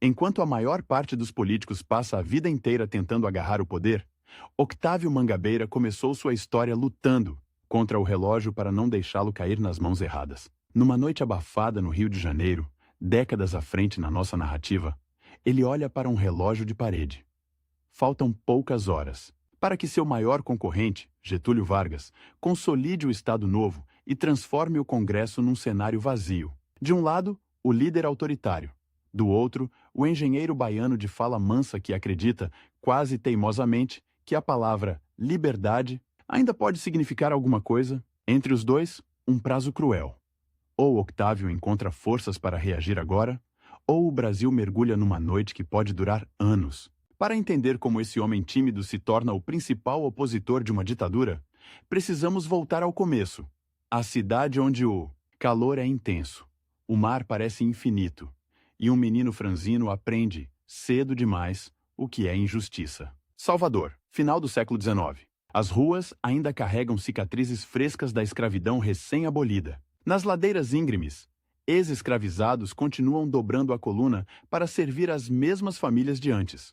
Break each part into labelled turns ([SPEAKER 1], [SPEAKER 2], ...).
[SPEAKER 1] Enquanto a maior parte dos políticos passa a vida inteira tentando agarrar o poder, Octávio Mangabeira começou sua história lutando contra o relógio para não deixá-lo cair nas mãos erradas. Numa noite abafada no Rio de Janeiro, décadas à frente na nossa narrativa, ele olha para um relógio de parede. Faltam poucas horas para que seu maior concorrente, Getúlio Vargas, consolide o Estado Novo e transforme o Congresso num cenário vazio. De um lado, o líder autoritário. Do outro, o engenheiro baiano de fala mansa que acredita, quase teimosamente, que a palavra liberdade ainda pode significar alguma coisa. Entre os dois, um prazo cruel. Ou Octávio encontra forças para reagir agora, ou o Brasil mergulha numa noite que pode durar anos. Para entender como esse homem tímido se torna o principal opositor de uma ditadura, precisamos voltar ao começo. A cidade onde o calor é intenso, o mar parece infinito, e um menino franzino aprende, cedo demais, o que é injustiça. Salvador, final do século XIX. As ruas ainda carregam cicatrizes frescas da escravidão recém-abolida. Nas ladeiras íngremes, ex-escravizados continuam dobrando a coluna para servir as mesmas famílias de antes.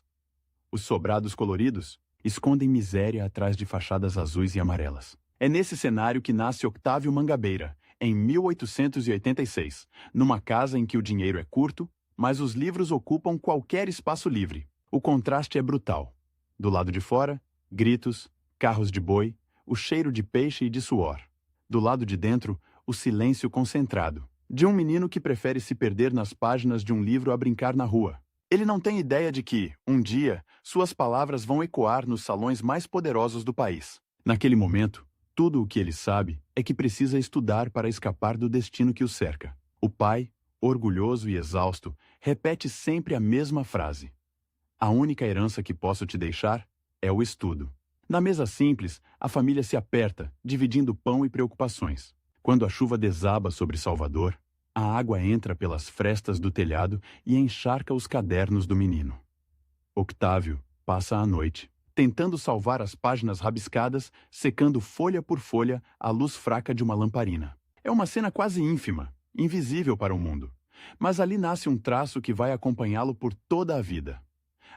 [SPEAKER 1] Os sobrados coloridos escondem miséria atrás de fachadas azuis e amarelas. É nesse cenário que nasce Octávio Mangabeira, em 1886, numa casa em que o dinheiro é curto, mas os livros ocupam qualquer espaço livre. O contraste é brutal. Do lado de fora, gritos, carros de boi, o cheiro de peixe e de suor. Do lado de dentro, o silêncio concentrado, de um menino que prefere se perder nas páginas de um livro a brincar na rua. Ele não tem ideia de que, um dia, suas palavras vão ecoar nos salões mais poderosos do país. Naquele momento, tudo o que ele sabe é que precisa estudar para escapar do destino que o cerca. O pai, orgulhoso e exausto, repete sempre a mesma frase: "A única herança que posso te deixar é o estudo." Na mesa simples, a família se aperta, dividindo pão e preocupações. Quando a chuva desaba sobre Salvador, a água entra pelas frestas do telhado e encharca os cadernos do menino. Octávio passa a noite, tentando salvar as páginas rabiscadas, secando folha por folha à luz fraca de uma lamparina. É uma cena quase ínfima, invisível para o mundo. Mas ali nasce um traço que vai acompanhá-lo por toda a vida.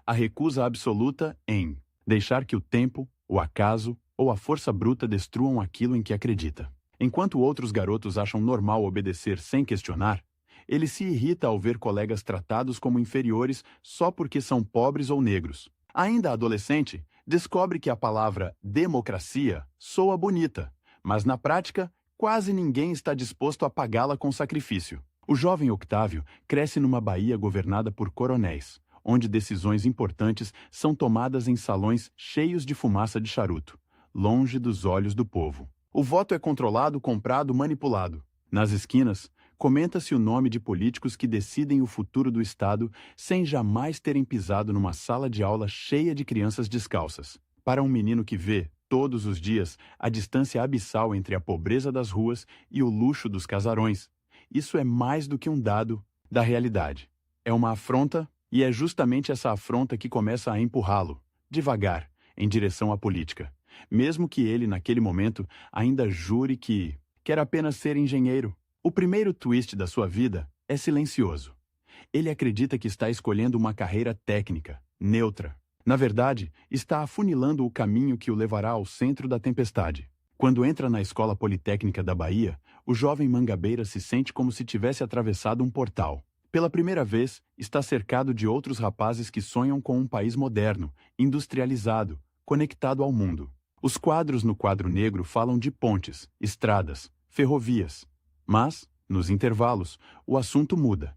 [SPEAKER 1] A recusa absoluta em deixar que o tempo, o acaso ou a força bruta destruam aquilo em que acredita. Enquanto outros garotos acham normal obedecer sem questionar, ele se irrita ao ver colegas tratados como inferiores só porque são pobres ou negros. Ainda adolescente, descobre que a palavra democracia soa bonita, mas na prática, quase ninguém está disposto a pagá-la com sacrifício. O jovem Octávio cresce numa Bahia governada por coronéis, onde decisões importantes são tomadas em salões cheios de fumaça de charuto, longe dos olhos do povo. O voto é controlado, comprado, manipulado. Nas esquinas, comenta-se o nome de políticos que decidem o futuro do Estado sem jamais terem pisado numa sala de aula cheia de crianças descalças. Para um menino que vê, todos os dias, a distância abissal entre a pobreza das ruas e o luxo dos casarões, isso é mais do que um dado da realidade. É uma afronta, e é justamente essa afronta que começa a empurrá-lo, devagar, em direção à política. Mesmo que ele, naquele momento, ainda jure que quer apenas ser engenheiro. O primeiro twist da sua vida é silencioso. Ele acredita que está escolhendo uma carreira técnica, neutra. Na verdade, está afunilando o caminho que o levará ao centro da tempestade. Quando entra na Escola Politécnica da Bahia, o jovem Mangabeira se sente como se tivesse atravessado um portal. Pela primeira vez, está cercado de outros rapazes que sonham com um país moderno, industrializado, conectado ao mundo. Os quadros no quadro negro falam de pontes, estradas, ferrovias. Mas, nos intervalos, o assunto muda.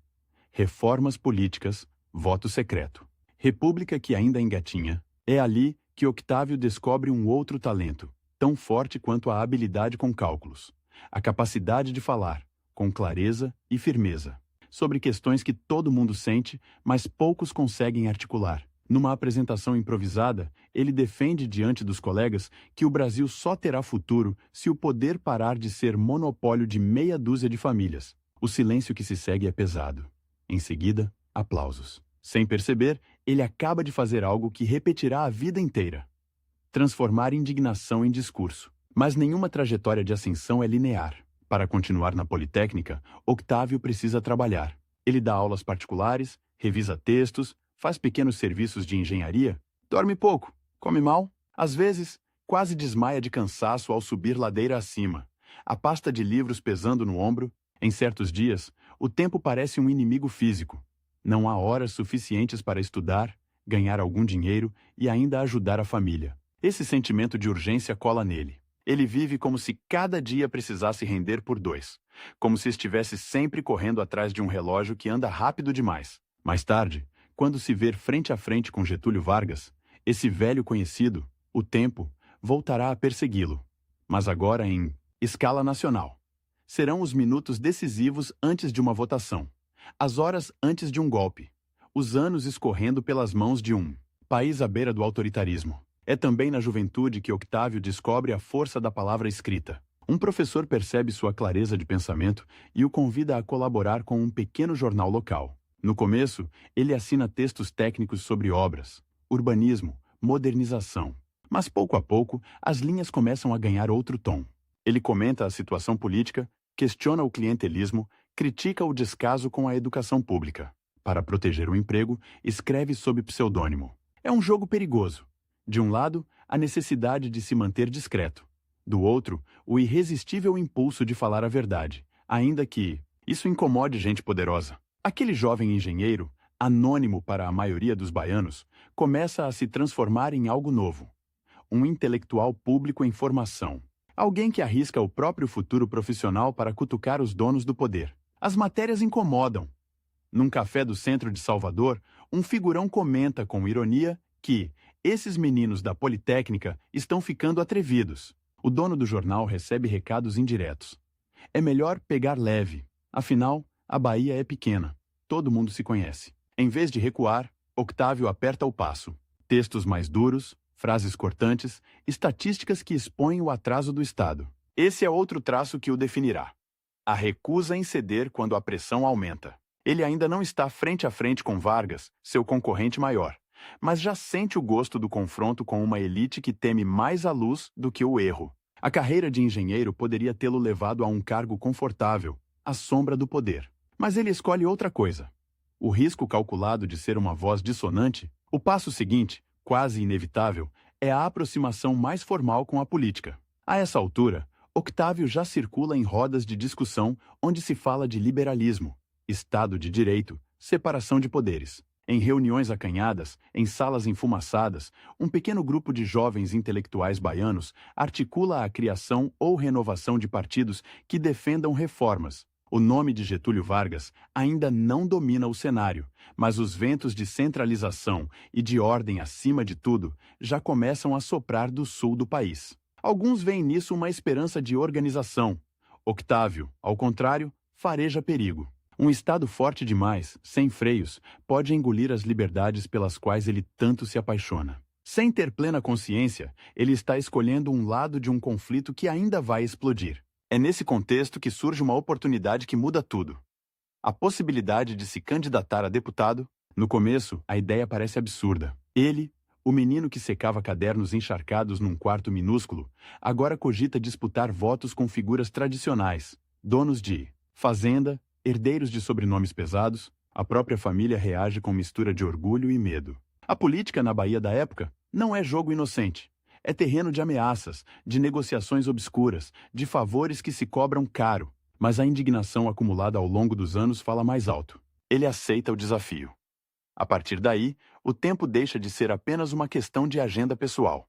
[SPEAKER 1] Reformas políticas, voto secreto. República que ainda engatinha. É ali que Octávio descobre um outro talento, tão forte quanto a habilidade com cálculos. A capacidade de falar, com clareza e firmeza, sobre questões que todo mundo sente, mas poucos conseguem articular. Numa apresentação improvisada, ele defende diante dos colegas que o Brasil só terá futuro se o poder parar de ser monopólio de meia dúzia de famílias. O silêncio que se segue é pesado. Em seguida, aplausos. Sem perceber, ele acaba de fazer algo que repetirá a vida inteira: transformar indignação em discurso. Mas nenhuma trajetória de ascensão é linear. Para continuar na Politécnica, Octávio precisa trabalhar. Ele dá aulas particulares, revisa textos, faz pequenos serviços de engenharia, dorme pouco, come mal, às vezes, quase desmaia de cansaço ao subir ladeira acima, a pasta de livros pesando no ombro. Em certos dias, o tempo parece um inimigo físico. Não há horas suficientes para estudar, ganhar algum dinheiro e ainda ajudar a família. Esse sentimento de urgência cola nele. Ele vive como se cada dia precisasse render por dois, como se estivesse sempre correndo atrás de um relógio que anda rápido demais. Mais tarde, quando se ver frente a frente com Getúlio Vargas, esse velho conhecido, o tempo, voltará a persegui-lo. Mas agora em escala nacional. Serão os minutos decisivos antes de uma votação, as horas antes de um golpe, os anos escorrendo pelas mãos de um país à beira do autoritarismo. É também na juventude que Octávio descobre a força da palavra escrita. Um professor percebe sua clareza de pensamento e o convida a colaborar com um pequeno jornal local. No começo, ele assina textos técnicos sobre obras, urbanismo, modernização. Mas pouco a pouco, as linhas começam a ganhar outro tom. Ele comenta a situação política, questiona o clientelismo, critica o descaso com a educação pública. Para proteger o emprego, escreve sob pseudônimo. É um jogo perigoso. De um lado, a necessidade de se manter discreto. Do outro, o irresistível impulso de falar a verdade, ainda que isso incomode gente poderosa. Aquele jovem engenheiro, anônimo para a maioria dos baianos, começa a se transformar em algo novo. Um intelectual público em formação. Alguém que arrisca o próprio futuro profissional para cutucar os donos do poder. As matérias incomodam. Num café do centro de Salvador, um figurão comenta com ironia que esses meninos da Politécnica estão ficando atrevidos. O dono do jornal recebe recados indiretos. É melhor pegar leve. Afinal, a Bahia é pequena. Todo mundo se conhece. Em vez de recuar, Octávio aperta o passo. Textos mais duros, frases cortantes, estatísticas que expõem o atraso do Estado. Esse é outro traço que o definirá. A recusa em ceder quando a pressão aumenta. Ele ainda não está frente a frente com Vargas, seu concorrente maior, mas já sente o gosto do confronto com uma elite que teme mais a luz do que o erro. A carreira de engenheiro poderia tê-lo levado a um cargo confortável, à sombra do poder. Mas ele escolhe outra coisa. O risco calculado de ser uma voz dissonante, o passo seguinte, quase inevitável, é a aproximação mais formal com a política. A essa altura, Octávio já circula em rodas de discussão onde se fala de liberalismo, Estado de Direito, separação de poderes. Em reuniões acanhadas, em salas enfumaçadas, um pequeno grupo de jovens intelectuais baianos articula a criação ou renovação de partidos que defendam reformas. O nome de Getúlio Vargas ainda não domina o cenário, mas os ventos de centralização e de ordem acima de tudo já começam a soprar do sul do país. Alguns veem nisso uma esperança de organização. Octávio, ao contrário, fareja perigo. Um Estado forte demais, sem freios, pode engolir as liberdades pelas quais ele tanto se apaixona. Sem ter plena consciência, ele está escolhendo um lado de um conflito que ainda vai explodir. É nesse contexto que surge uma oportunidade que muda tudo. A possibilidade de se candidatar a deputado. No começo, a ideia parece absurda. Ele, o menino que secava cadernos encharcados num quarto minúsculo, agora cogita disputar votos com figuras tradicionais, donos de fazenda, herdeiros de sobrenomes pesados. A própria família reage com mistura de orgulho e medo. A política na Bahia da época não é jogo inocente. É terreno de ameaças, de negociações obscuras, de favores que se cobram caro. Mas a indignação acumulada ao longo dos anos fala mais alto. Ele aceita o desafio. A partir daí, o tempo deixa de ser apenas uma questão de agenda pessoal.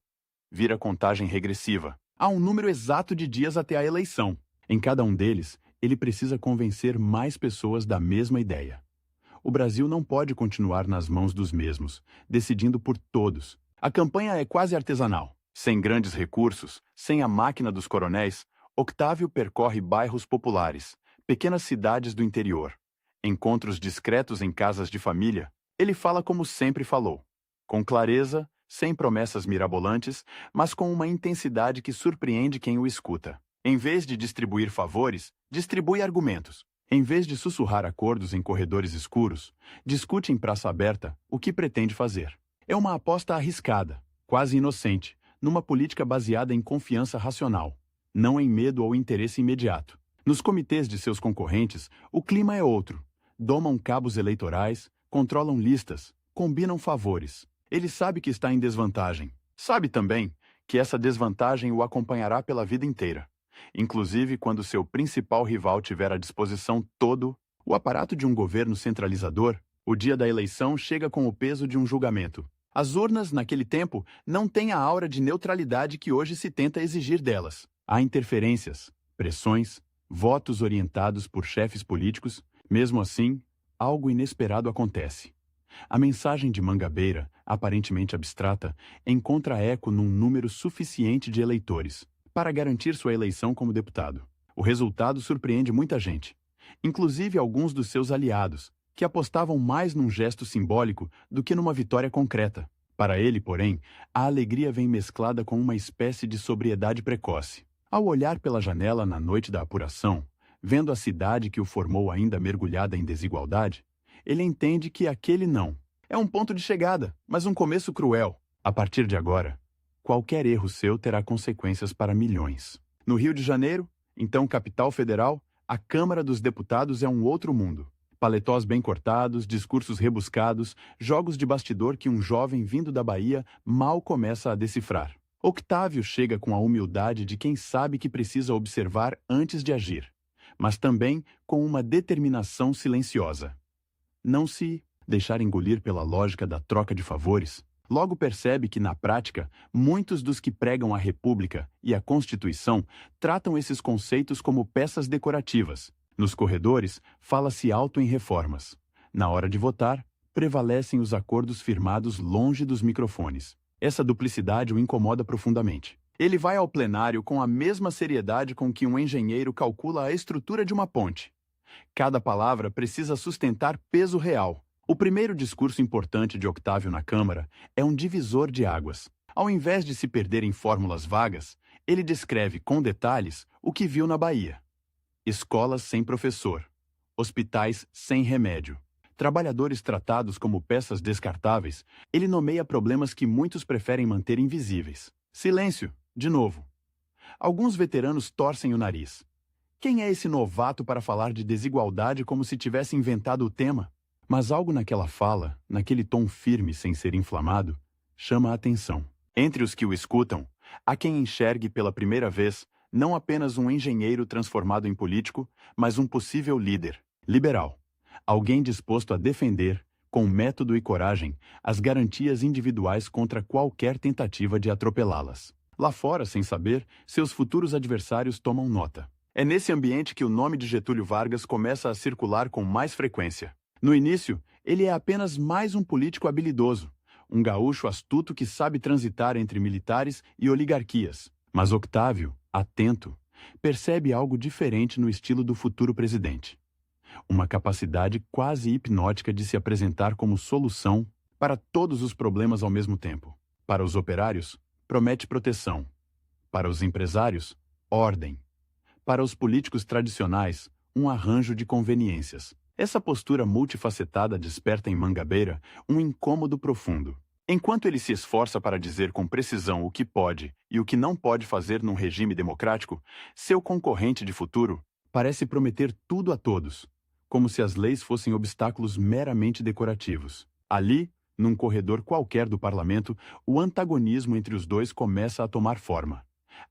[SPEAKER 1] Vira contagem regressiva. Há um número exato de dias até a eleição. Em cada um deles, ele precisa convencer mais pessoas da mesma ideia. O Brasil não pode continuar nas mãos dos mesmos, decidindo por todos. A campanha é quase artesanal. Sem grandes recursos, sem a máquina dos coronéis, Octávio percorre bairros populares, pequenas cidades do interior. Encontros discretos em casas de família, ele fala como sempre falou. Com clareza, sem promessas mirabolantes, mas com uma intensidade que surpreende quem o escuta. Em vez de distribuir favores, distribui argumentos. Em vez de sussurrar acordos em corredores escuros, discute em praça aberta o que pretende fazer. É uma aposta arriscada, quase inocente, numa política baseada em confiança racional, não em medo ou interesse imediato. Nos comitês de seus concorrentes, o clima é outro. Domam cabos eleitorais, controlam listas, combinam favores. Ele sabe que está em desvantagem. Sabe também que essa desvantagem o acompanhará pela vida inteira. Inclusive quando seu principal rival tiver à disposição todo o aparato de um governo centralizador, o dia da eleição chega com o peso de um julgamento. As urnas, naquele tempo, não têm a aura de neutralidade que hoje se tenta exigir delas. Há interferências, pressões, votos orientados por chefes políticos. Mesmo assim, algo inesperado acontece. A mensagem de Mangabeira, aparentemente abstrata, encontra eco num número suficiente de eleitores para garantir sua eleição como deputado. O resultado surpreende muita gente, inclusive alguns dos seus aliados, que apostavam mais num gesto simbólico do que numa vitória concreta. Para ele, porém, a alegria vem mesclada com uma espécie de sobriedade precoce. Ao olhar pela janela na noite da apuração, vendo a cidade que o formou ainda mergulhada em desigualdade, ele entende que aquele não é um ponto de chegada, mas um começo cruel. A partir de agora, qualquer erro seu terá consequências para milhões. No Rio de Janeiro, então capital federal, a Câmara dos Deputados é um outro mundo. Paletós bem cortados, discursos rebuscados, jogos de bastidor que um jovem vindo da Bahia mal começa a decifrar. Octávio chega com a humildade de quem sabe que precisa observar antes de agir, mas também com uma determinação silenciosa. Não se deixar engolir pela lógica da troca de favores, logo percebe que, na prática, muitos dos que pregam a República e a Constituição tratam esses conceitos como peças decorativas. Nos corredores, fala-se alto em reformas. Na hora de votar, prevalecem os acordos firmados longe dos microfones. Essa duplicidade o incomoda profundamente. Ele vai ao plenário com a mesma seriedade com que um engenheiro calcula a estrutura de uma ponte. Cada palavra precisa sustentar peso real. O primeiro discurso importante de Octávio na Câmara é um divisor de águas. Ao invés de se perder em fórmulas vagas, ele descreve com detalhes o que viu na Bahia. Escolas sem professor, hospitais sem remédio, trabalhadores tratados como peças descartáveis. Ele nomeia problemas que muitos preferem manter invisíveis. Silêncio, de novo. Alguns veteranos torcem o nariz. Quem é esse novato para falar de desigualdade como se tivesse inventado o tema? Mas algo naquela fala, naquele tom firme sem ser inflamado, chama a atenção. Entre os que o escutam, há quem enxergue pela primeira vez não apenas um engenheiro transformado em político, mas um possível líder, liberal. Alguém disposto a defender, com método e coragem, as garantias individuais contra qualquer tentativa de atropelá-las. Lá fora, sem saber, seus futuros adversários tomam nota. É nesse ambiente que o nome de Getúlio Vargas começa a circular com mais frequência. No início, ele é apenas mais um político habilidoso, um gaúcho astuto que sabe transitar entre militares e oligarquias. Mas Octávio, atento, percebe algo diferente no estilo do futuro presidente. Uma capacidade quase hipnótica de se apresentar como solução para todos os problemas ao mesmo tempo. Para os operários, promete proteção. Para os empresários, ordem. Para os políticos tradicionais, um arranjo de conveniências. Essa postura multifacetada desperta em Mangabeira um incômodo profundo. Enquanto ele se esforça para dizer com precisão o que pode e o que não pode fazer num regime democrático, seu concorrente de futuro parece prometer tudo a todos, como se as leis fossem obstáculos meramente decorativos. Ali, num corredor qualquer do parlamento, o antagonismo entre os dois começa a tomar forma.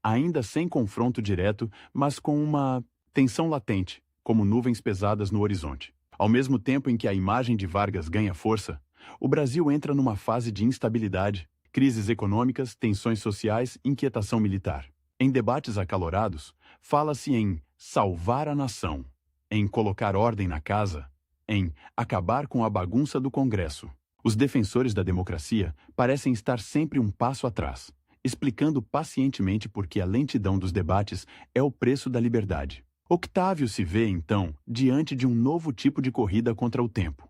[SPEAKER 1] Ainda sem confronto direto, mas com uma tensão latente, como nuvens pesadas no horizonte. Ao mesmo tempo em que a imagem de Vargas ganha força, o Brasil entra numa fase de instabilidade, crises econômicas, tensões sociais, inquietação militar. Em debates acalorados, fala-se em salvar a nação, em colocar ordem na casa, em acabar com a bagunça do Congresso. Os defensores da democracia parecem estar sempre um passo atrás, explicando pacientemente por que a lentidão dos debates é o preço da liberdade. Octávio se vê, então, diante de um novo tipo de corrida contra o tempo.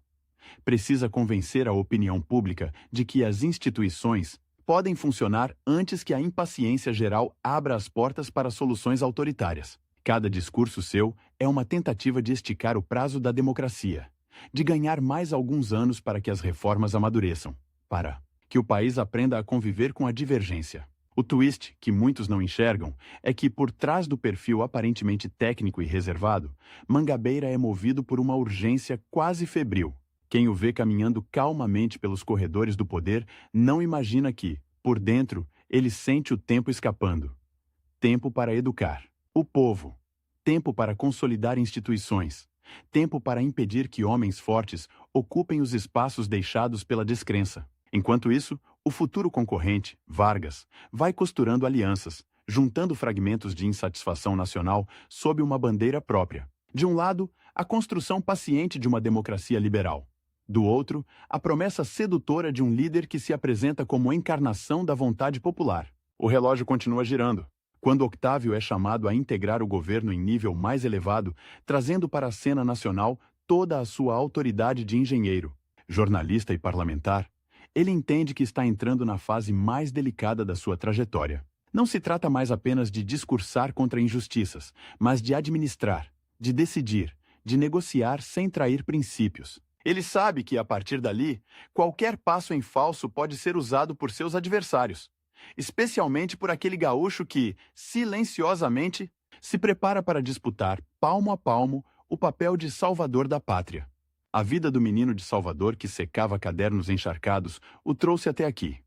[SPEAKER 1] Precisa convencer a opinião pública de que as instituições podem funcionar antes que a impaciência geral abra as portas para soluções autoritárias. Cada discurso seu é uma tentativa de esticar o prazo da democracia, de ganhar mais alguns anos para que as reformas amadureçam, para que o país aprenda a conviver com a divergência. O twist, que muitos não enxergam, é que por trás do perfil aparentemente técnico e reservado, Mangabeira é movido por uma urgência quase febril. Quem o vê caminhando calmamente pelos corredores do poder não imagina que, por dentro, ele sente o tempo escapando. Tempo para educar o povo. Tempo para consolidar instituições. Tempo para impedir que homens fortes ocupem os espaços deixados pela descrença. Enquanto isso, o futuro concorrente, Vargas, vai costurando alianças, juntando fragmentos de insatisfação nacional sob uma bandeira própria. De um lado, a construção paciente de uma democracia liberal. Do outro, a promessa sedutora de um líder que se apresenta como encarnação da vontade popular. O relógio continua girando. Quando Octávio é chamado a integrar o governo em nível mais elevado, trazendo para a cena nacional toda a sua autoridade de engenheiro, jornalista e parlamentar, ele entende que está entrando na fase mais delicada da sua trajetória. Não se trata mais apenas de discursar contra injustiças, mas de administrar, de decidir, de negociar sem trair princípios. Ele sabe que, a partir dali, qualquer passo em falso pode ser usado por seus adversários, especialmente por aquele gaúcho que, silenciosamente, se prepara para disputar, palmo a palmo, o papel de salvador da pátria. A vida do menino de Salvador que secava cadernos encharcados o trouxe até aqui.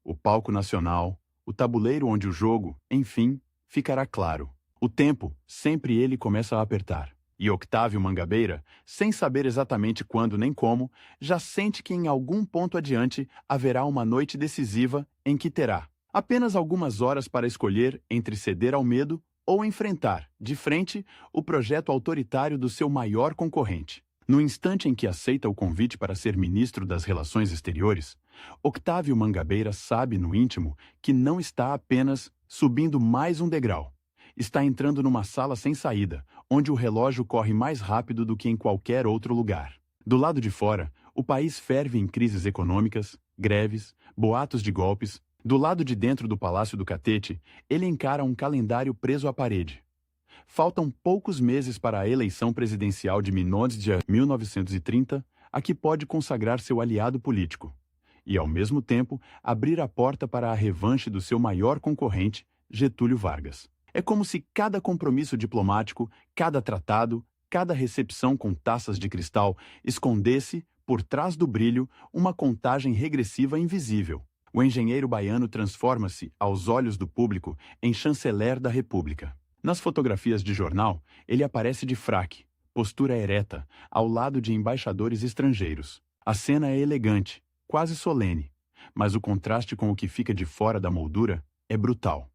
[SPEAKER 1] O palco nacional, o tabuleiro onde o jogo, enfim, ficará claro. O tempo, sempre ele começa a apertar. E Octávio Mangabeira, sem saber exatamente quando nem como, já sente que em algum ponto adiante haverá uma noite decisiva em que terá apenas algumas horas para escolher entre ceder ao medo ou enfrentar, de frente, o projeto autoritário do seu maior concorrente. No instante em que aceita o convite para ser ministro das Relações Exteriores, Octávio Mangabeira sabe no íntimo que não está apenas subindo mais um degrau. Está entrando numa sala sem saída, onde o relógio corre mais rápido do que em qualquer outro lugar. Do lado de fora, o país ferve em crises econômicas, greves, boatos de golpes. Do lado de dentro do Palácio do Catete, ele encara um calendário preso à parede. Faltam poucos meses para a eleição presidencial de 1930, a que pode consagrar seu aliado político, e, ao mesmo tempo, abrir a porta para a revanche do seu maior concorrente, Getúlio Vargas. É como se cada compromisso diplomático, cada tratado, cada recepção com taças de cristal escondesse, por trás do brilho, uma contagem regressiva invisível. O engenheiro baiano transforma-se, aos olhos do público, em chanceler da República. Nas fotografias de jornal, ele aparece de fraque, postura ereta, ao lado de embaixadores estrangeiros. A cena é elegante, quase solene, mas o contraste com o que fica de fora da moldura é brutal.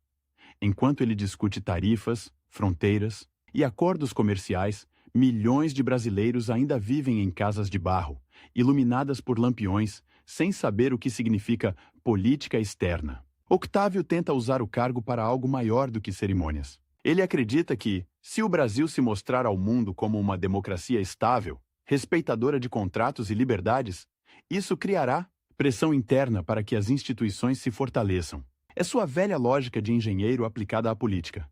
[SPEAKER 1] Enquanto ele discute tarifas, fronteiras e acordos comerciais, milhões de brasileiros ainda vivem em casas de barro, iluminadas por lampiões, sem saber o que significa política externa. Octávio tenta usar o cargo para algo maior do que cerimônias. Ele acredita que, se o Brasil se mostrar ao mundo como uma democracia estável, respeitadora de contratos e liberdades, isso criará pressão interna para que as instituições se fortaleçam. É sua velha lógica de engenheiro aplicada à política.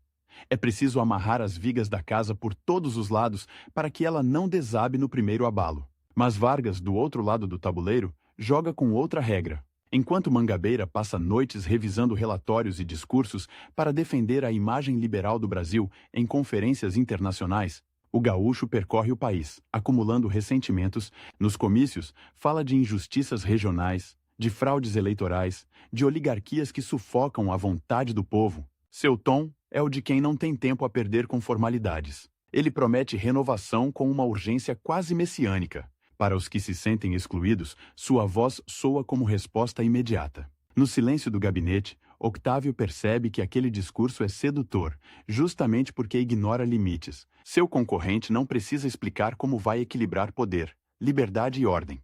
[SPEAKER 1] É preciso amarrar as vigas da casa por todos os lados para que ela não desabe no primeiro abalo. Mas Vargas, do outro lado do tabuleiro, joga com outra regra. Enquanto Mangabeira passa noites revisando relatórios e discursos para defender a imagem liberal do Brasil em conferências internacionais, o gaúcho percorre o país, acumulando ressentimentos. Nos comícios, fala de injustiças regionais, de fraudes eleitorais, de oligarquias que sufocam a vontade do povo. Seu tom é o de quem não tem tempo a perder com formalidades. Ele promete renovação com uma urgência quase messiânica. Para os que se sentem excluídos, sua voz soa como resposta imediata. No silêncio do gabinete, Octávio percebe que aquele discurso é sedutor, justamente porque ignora limites. Seu concorrente não precisa explicar como vai equilibrar poder, liberdade e ordem.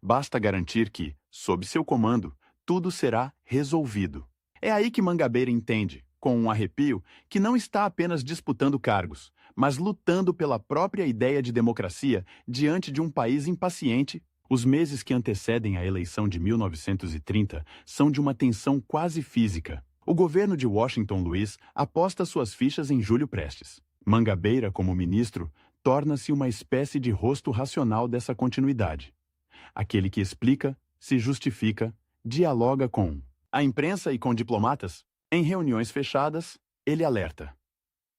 [SPEAKER 1] Basta garantir que, sob seu comando, tudo será resolvido. É aí que Mangabeira entende, com um arrepio, que não está apenas disputando cargos, mas lutando pela própria ideia de democracia diante de um país impaciente. Os meses que antecedem a eleição de 1930 são de uma tensão quase física. O governo de Washington Luiz aposta suas fichas em Júlio Prestes. Mangabeira, como ministro, torna-se uma espécie de rosto racional dessa continuidade. Aquele que explica, se justifica, dialoga com a imprensa e com diplomatas. Em reuniões fechadas, ele alerta.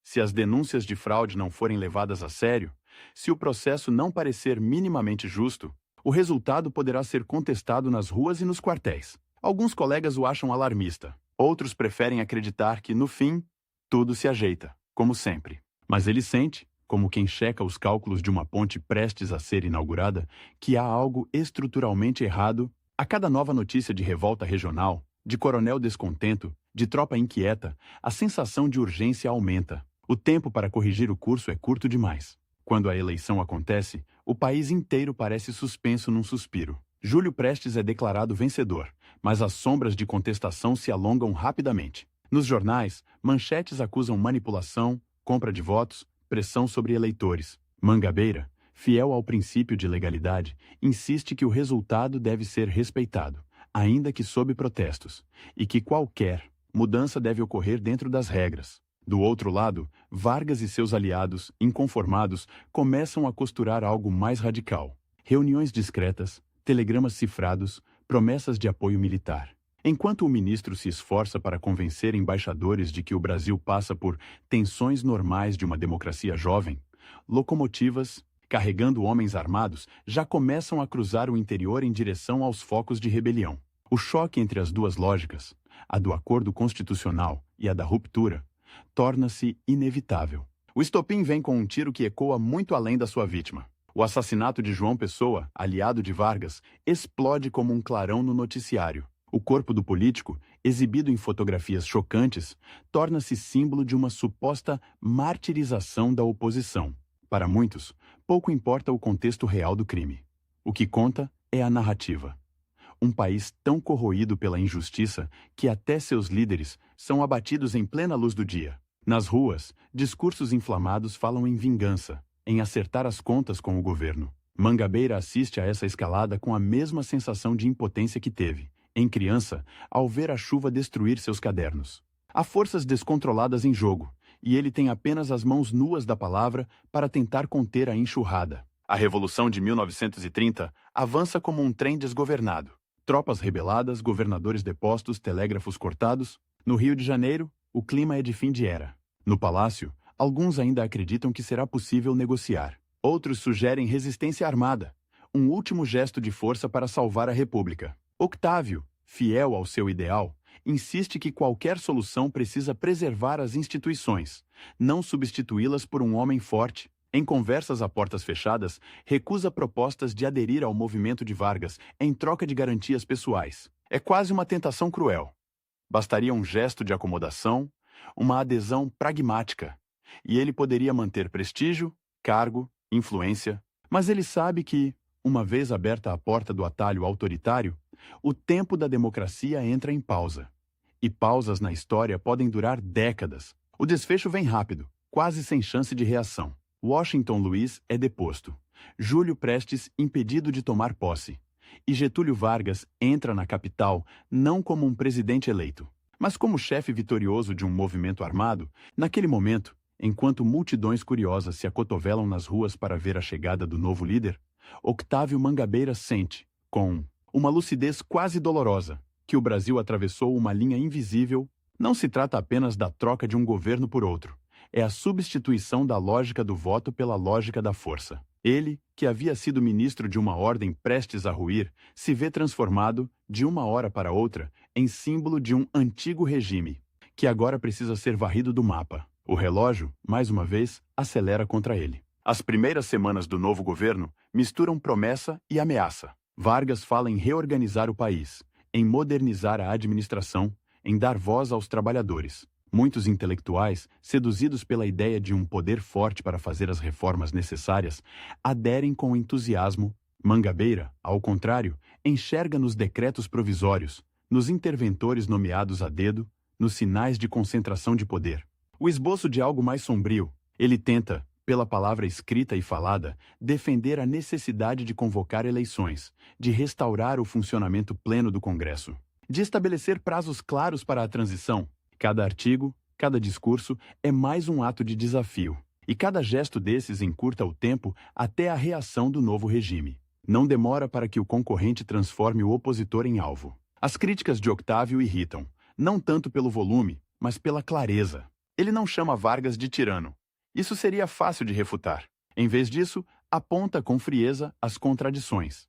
[SPEAKER 1] Se as denúncias de fraude não forem levadas a sério, se o processo não parecer minimamente justo, O resultado poderá ser contestado nas ruas e nos quartéis. Alguns colegas o acham alarmista. Outros preferem acreditar que, no fim, tudo se ajeita, como sempre. Mas ele sente, como quem checa os cálculos de uma ponte prestes a ser inaugurada, que há algo estruturalmente errado. A cada nova notícia de revolta regional, de coronel descontento, de tropa inquieta, a sensação de urgência aumenta. O tempo para corrigir o curso é curto demais. Quando a eleição acontece, o país inteiro parece suspenso num suspiro. Júlio Prestes é declarado vencedor, mas as sombras de contestação se alongam rapidamente. Nos jornais, manchetes acusam manipulação, compra de votos, pressão sobre eleitores. Mangabeira, fiel ao princípio de legalidade, insiste que o resultado deve ser respeitado, ainda que sob protestos, e que qualquer mudança deve ocorrer dentro das regras. Do outro lado, Vargas e seus aliados, inconformados, começam a costurar algo mais radical. Reuniões discretas, telegramas cifrados, promessas de apoio militar. Enquanto o ministro se esforça para convencer embaixadores de que o Brasil passa por tensões normais de uma democracia jovem, locomotivas, carregando homens armados, já começam a cruzar o interior em direção aos focos de rebelião. O choque entre as duas lógicas, a do acordo constitucional e a da ruptura, torna-se inevitável. O estopim vem com um tiro que ecoa muito além da sua vítima. O assassinato de João Pessoa, aliado de Vargas, explode como um clarão no noticiário. O corpo do político, exibido em fotografias chocantes, torna-se símbolo de uma suposta martirização da oposição. Para muitos, pouco importa o contexto real do crime. O que conta é a narrativa. Um país tão corroído pela injustiça que até seus líderes são abatidos em plena luz do dia. Nas ruas, discursos inflamados falam em vingança, em acertar as contas com o governo. Mangabeira assiste a essa escalada com a mesma sensação de impotência que teve, em criança, ao ver a chuva destruir seus cadernos. Há forças descontroladas em jogo, e ele tem apenas as mãos nuas da palavra para tentar conter a enxurrada. A Revolução de 1930 avança como um trem desgovernado. Tropas rebeladas, governadores depostos, telégrafos cortados. No Rio de Janeiro, o clima é de fim de era. No Palácio, alguns ainda acreditam que será possível negociar. Outros sugerem resistência armada, um último gesto de força para salvar a República. Octávio, fiel ao seu ideal, insiste que qualquer solução precisa preservar as instituições, não substituí-las por um homem forte. Em conversas a portas fechadas, recusa propostas de aderir ao movimento de Vargas em troca de garantias pessoais. É quase uma tentação cruel. Bastaria um gesto de acomodação, uma adesão pragmática, e ele poderia manter prestígio, cargo, influência. Mas ele sabe que, uma vez aberta a porta do atalho autoritário, o tempo da democracia entra em pausa. E pausas na história podem durar décadas. O desfecho vem rápido, quase sem chance de reação. Washington Luiz é deposto. Júlio Prestes impedido de tomar posse. E Getúlio Vargas entra na capital não como um presidente eleito, mas como chefe vitorioso de um movimento armado. Naquele momento, enquanto multidões curiosas se acotovelam nas ruas para ver a chegada do novo líder, Octávio Mangabeira sente, com uma lucidez quase dolorosa, que o Brasil atravessou uma linha invisível. Não se trata apenas da troca de um governo por outro. É a substituição da lógica do voto pela lógica da força. Ele, que havia sido ministro de uma ordem prestes a ruir, se vê transformado, de uma hora para outra, em símbolo de um antigo regime, que agora precisa ser varrido do mapa. O relógio, mais uma vez, acelera contra ele. As primeiras semanas do novo governo misturam promessa e ameaça. Vargas fala em reorganizar o país, em modernizar a administração, em dar voz aos trabalhadores. Muitos intelectuais, seduzidos pela ideia de um poder forte para fazer as reformas necessárias, aderem com entusiasmo. Mangabeira, ao contrário, enxerga nos decretos provisórios, nos interventores nomeados a dedo, nos sinais de concentração de poder, o esboço de algo mais sombrio. Ele tenta, pela palavra escrita e falada, defender a necessidade de convocar eleições, de restaurar o funcionamento pleno do Congresso, de estabelecer prazos claros para a transição. Cada artigo, cada discurso é mais um ato de desafio, e cada gesto desses encurta o tempo até a reação do novo regime. Não demora para que o concorrente transforme o opositor em alvo. As críticas de Octávio irritam, não tanto pelo volume, mas pela clareza. Ele não chama Vargas de tirano. Isso seria fácil de refutar. Em vez disso, aponta com frieza as contradições.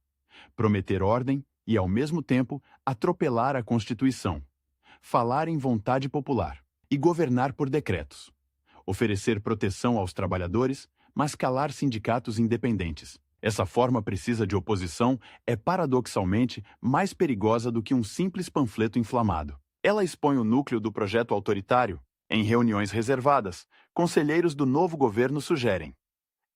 [SPEAKER 1] prometer ordem e, ao mesmo tempo, atropelar a Constituição, falar em vontade popular e governar por decretos, oferecer proteção aos trabalhadores, mas calar sindicatos independentes. Essa forma precisa de oposição é paradoxalmente mais perigosa do que um simples panfleto inflamado. Ela expõe o núcleo do projeto autoritário. Em reuniões reservadas, conselheiros do novo governo sugerem: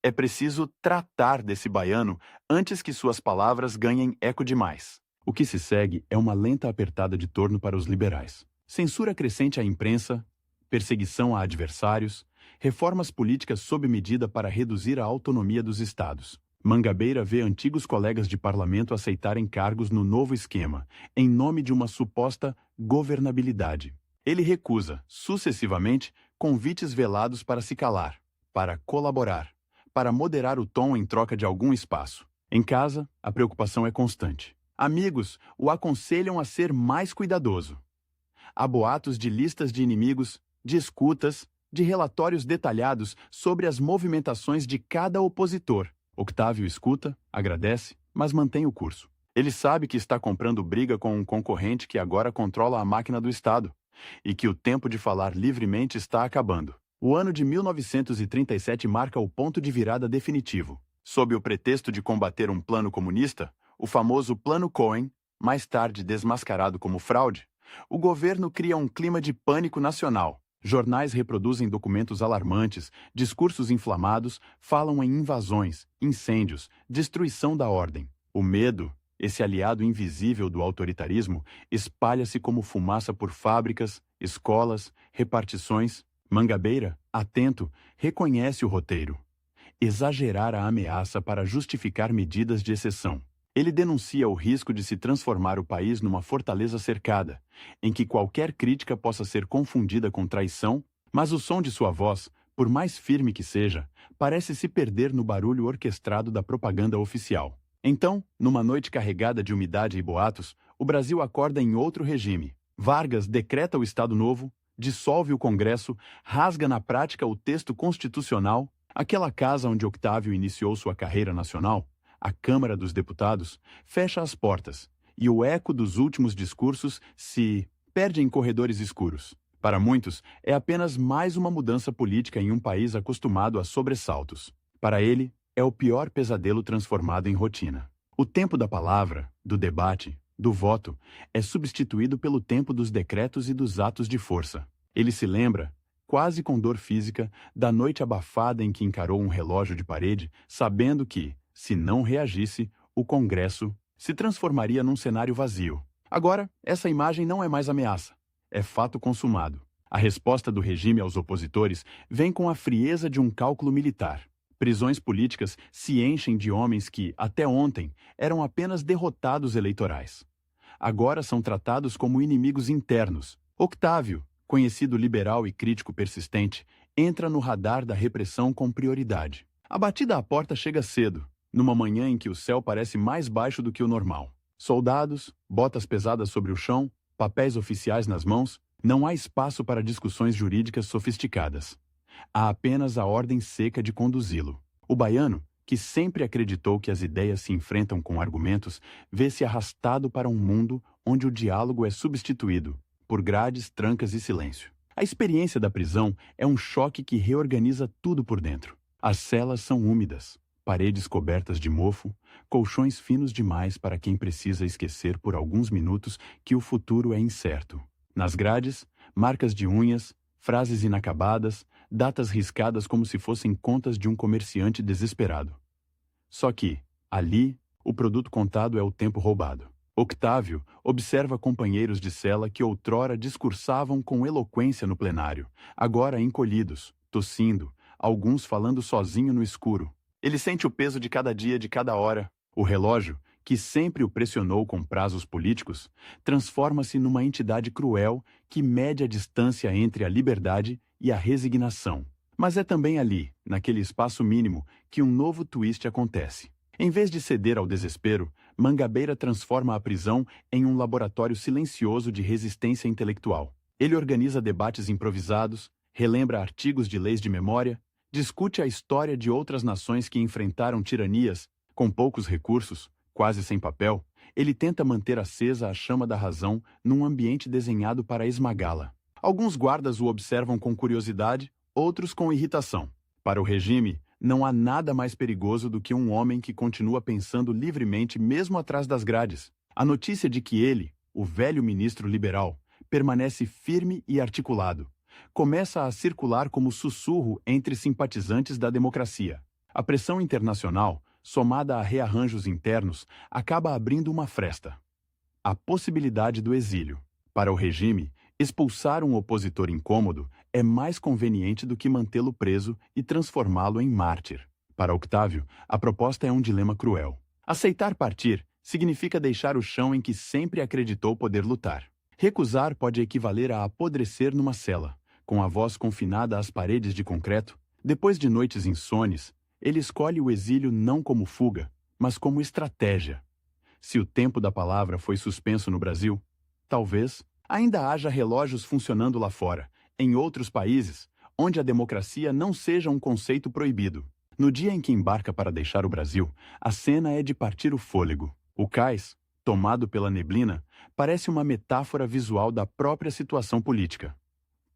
[SPEAKER 1] é preciso tratar desse baiano antes que suas palavras ganhem eco demais. O que se segue é uma lenta apertada de torno para os liberais. Censura crescente à imprensa, perseguição a adversários, reformas políticas sob medida para reduzir a autonomia dos estados. Mangabeira vê antigos colegas de parlamento aceitarem cargos no novo esquema, em nome de uma suposta governabilidade. Ele recusa, sucessivamente, convites velados para se calar, para colaborar, para moderar o tom em troca de algum espaço. Em casa, a preocupação é constante. Amigos o aconselham a ser mais cuidadoso. Há boatos de listas de inimigos, de escutas, de relatórios detalhados sobre as movimentações de cada opositor. Octávio escuta, agradece, mas mantém o curso. Ele sabe que está comprando briga com um concorrente que agora controla a máquina do Estado e que o tempo de falar livremente está acabando. O ano de 1937 marca o ponto de virada definitivo. Sob o pretexto de combater um plano comunista, o famoso Plano Cohen, mais tarde desmascarado como fraude, o governo cria um clima de pânico nacional. Jornais reproduzem documentos alarmantes, discursos inflamados, falam em invasões, incêndios, destruição da ordem. O medo, esse aliado invisível do autoritarismo, espalha-se como fumaça por fábricas, escolas, repartições. Mangabeira, atento, reconhece o roteiro. Exagerar a ameaça para justificar medidas de exceção. Ele denuncia o risco de se transformar o país numa fortaleza cercada, em que qualquer crítica possa ser confundida com traição, mas o som de sua voz, por mais firme que seja, parece se perder no barulho orquestrado da propaganda oficial. Então, numa noite carregada de umidade e boatos, o Brasil acorda em outro regime. Vargas decreta o Estado Novo, dissolve o Congresso, rasga na prática o texto constitucional. Aquela casa onde Octávio iniciou sua carreira nacional, a Câmara dos Deputados, fecha as portas, e o eco dos últimos discursos se perde em corredores escuros. Para muitos, é apenas mais uma mudança política em um país acostumado a sobressaltos. Para ele, é o pior pesadelo transformado em rotina. O tempo da palavra, do debate, do voto, é substituído pelo tempo dos decretos e dos atos de força. Ele se lembra, quase com dor física, da noite abafada em que encarou um relógio de parede, sabendo que, se não reagisse, o Congresso se transformaria num cenário vazio. Agora, essa imagem não é mais ameaça. É fato consumado. A resposta do regime aos opositores vem com a frieza de um cálculo militar. Prisões políticas se enchem de homens que, até ontem, eram apenas derrotados eleitorais. Agora são tratados como inimigos internos. Octávio, conhecido liberal e crítico persistente, entra no radar da repressão com prioridade. A batida à porta chega cedo, numa manhã em que o céu parece mais baixo do que o normal. Soldados, botas pesadas sobre o chão, papéis oficiais nas mãos, não há espaço para discussões jurídicas sofisticadas. Há apenas a ordem seca de conduzi-lo. O baiano, que sempre acreditou que as ideias se enfrentam com argumentos, vê-se arrastado para um mundo onde o diálogo é substituído por grades, trancas e silêncio. A experiência da prisão é um choque que reorganiza tudo por dentro. As celas são úmidas, paredes cobertas de mofo, colchões finos demais para quem precisa esquecer por alguns minutos que o futuro é incerto. Nas grades, marcas de unhas, frases inacabadas, datas riscadas como se fossem contas de um comerciante desesperado. Só que, ali, o produto contado é o tempo roubado. Octávio observa companheiros de cela que outrora discursavam com eloquência no plenário, agora encolhidos, tossindo, alguns falando sozinho no escuro. Ele sente o peso de cada dia, de cada hora. O relógio, que sempre o pressionou com prazos políticos, transforma-se numa entidade cruel que mede a distância entre a liberdade e a resignação. Mas é também ali, naquele espaço mínimo, que um novo twist acontece. Em vez de ceder ao desespero, Mangabeira transforma a prisão em um laboratório silencioso de resistência intelectual. Ele organiza debates improvisados, relembra artigos de leis de memória, discute a história de outras nações que enfrentaram tiranias, com poucos recursos, Quase sem papel, ele tenta manter acesa a chama da razão num ambiente desenhado para esmagá-la. Alguns guardas o observam com curiosidade, outros com irritação. Para o regime, não há nada mais perigoso do que um homem que continua pensando livremente mesmo atrás das grades. A notícia de que ele, o velho ministro liberal, permanece firme e articulado, começa a circular como sussurro entre simpatizantes da democracia. A pressão internacional, somada a rearranjos internos, acaba abrindo uma fresta. A possibilidade do exílio. Para o regime, expulsar um opositor incômodo é mais conveniente do que mantê-lo preso e transformá-lo em mártir. Para Octávio, a proposta é um dilema cruel. Aceitar partir significa deixar o chão em que sempre acreditou poder lutar. Recusar pode equivaler a apodrecer numa cela, com a voz confinada às paredes de concreto. Depois de noites insones, ele escolhe o exílio não como fuga, mas como estratégia. Se o tempo da palavra foi suspenso no Brasil, talvez ainda haja relógios funcionando lá fora, em outros países, onde a democracia não seja um conceito proibido. No dia em que embarca para deixar o Brasil, a cena é de partir o fôlego. O cais, tomado pela neblina, parece uma metáfora visual da própria situação política.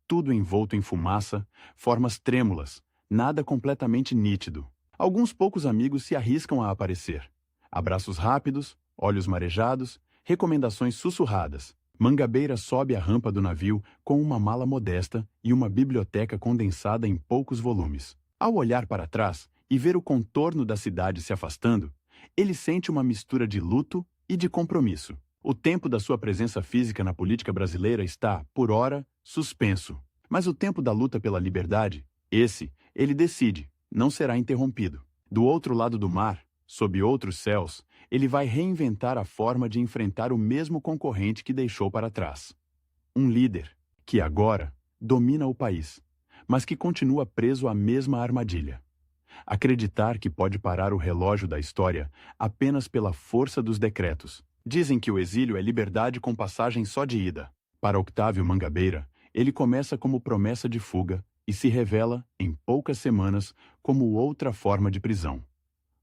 [SPEAKER 1] Tudo envolto em fumaça, formas trêmulas, nada completamente nítido. Alguns poucos amigos se arriscam a aparecer. Abraços rápidos, olhos marejados, recomendações sussurradas. Mangabeira sobe a rampa do navio com uma mala modesta e uma biblioteca condensada em poucos volumes. Ao olhar para trás e ver o contorno da cidade se afastando, ele sente uma mistura de luto e de compromisso. O tempo da sua presença física na política brasileira está, por ora, suspenso. Mas o tempo da luta pela liberdade, esse, ele decide, não será interrompido. Do outro lado do mar, sob outros céus, ele vai reinventar a forma de enfrentar o mesmo concorrente que deixou para trás. Um líder que agora domina o país, mas que continua preso à mesma armadilha. Acreditar que pode parar o relógio da história apenas pela força dos decretos. Dizem que o exílio é liberdade com passagem só de ida. Para Octávio Mangabeira, ele começa como promessa de fuga e se revela, em poucas semanas, como outra forma de prisão.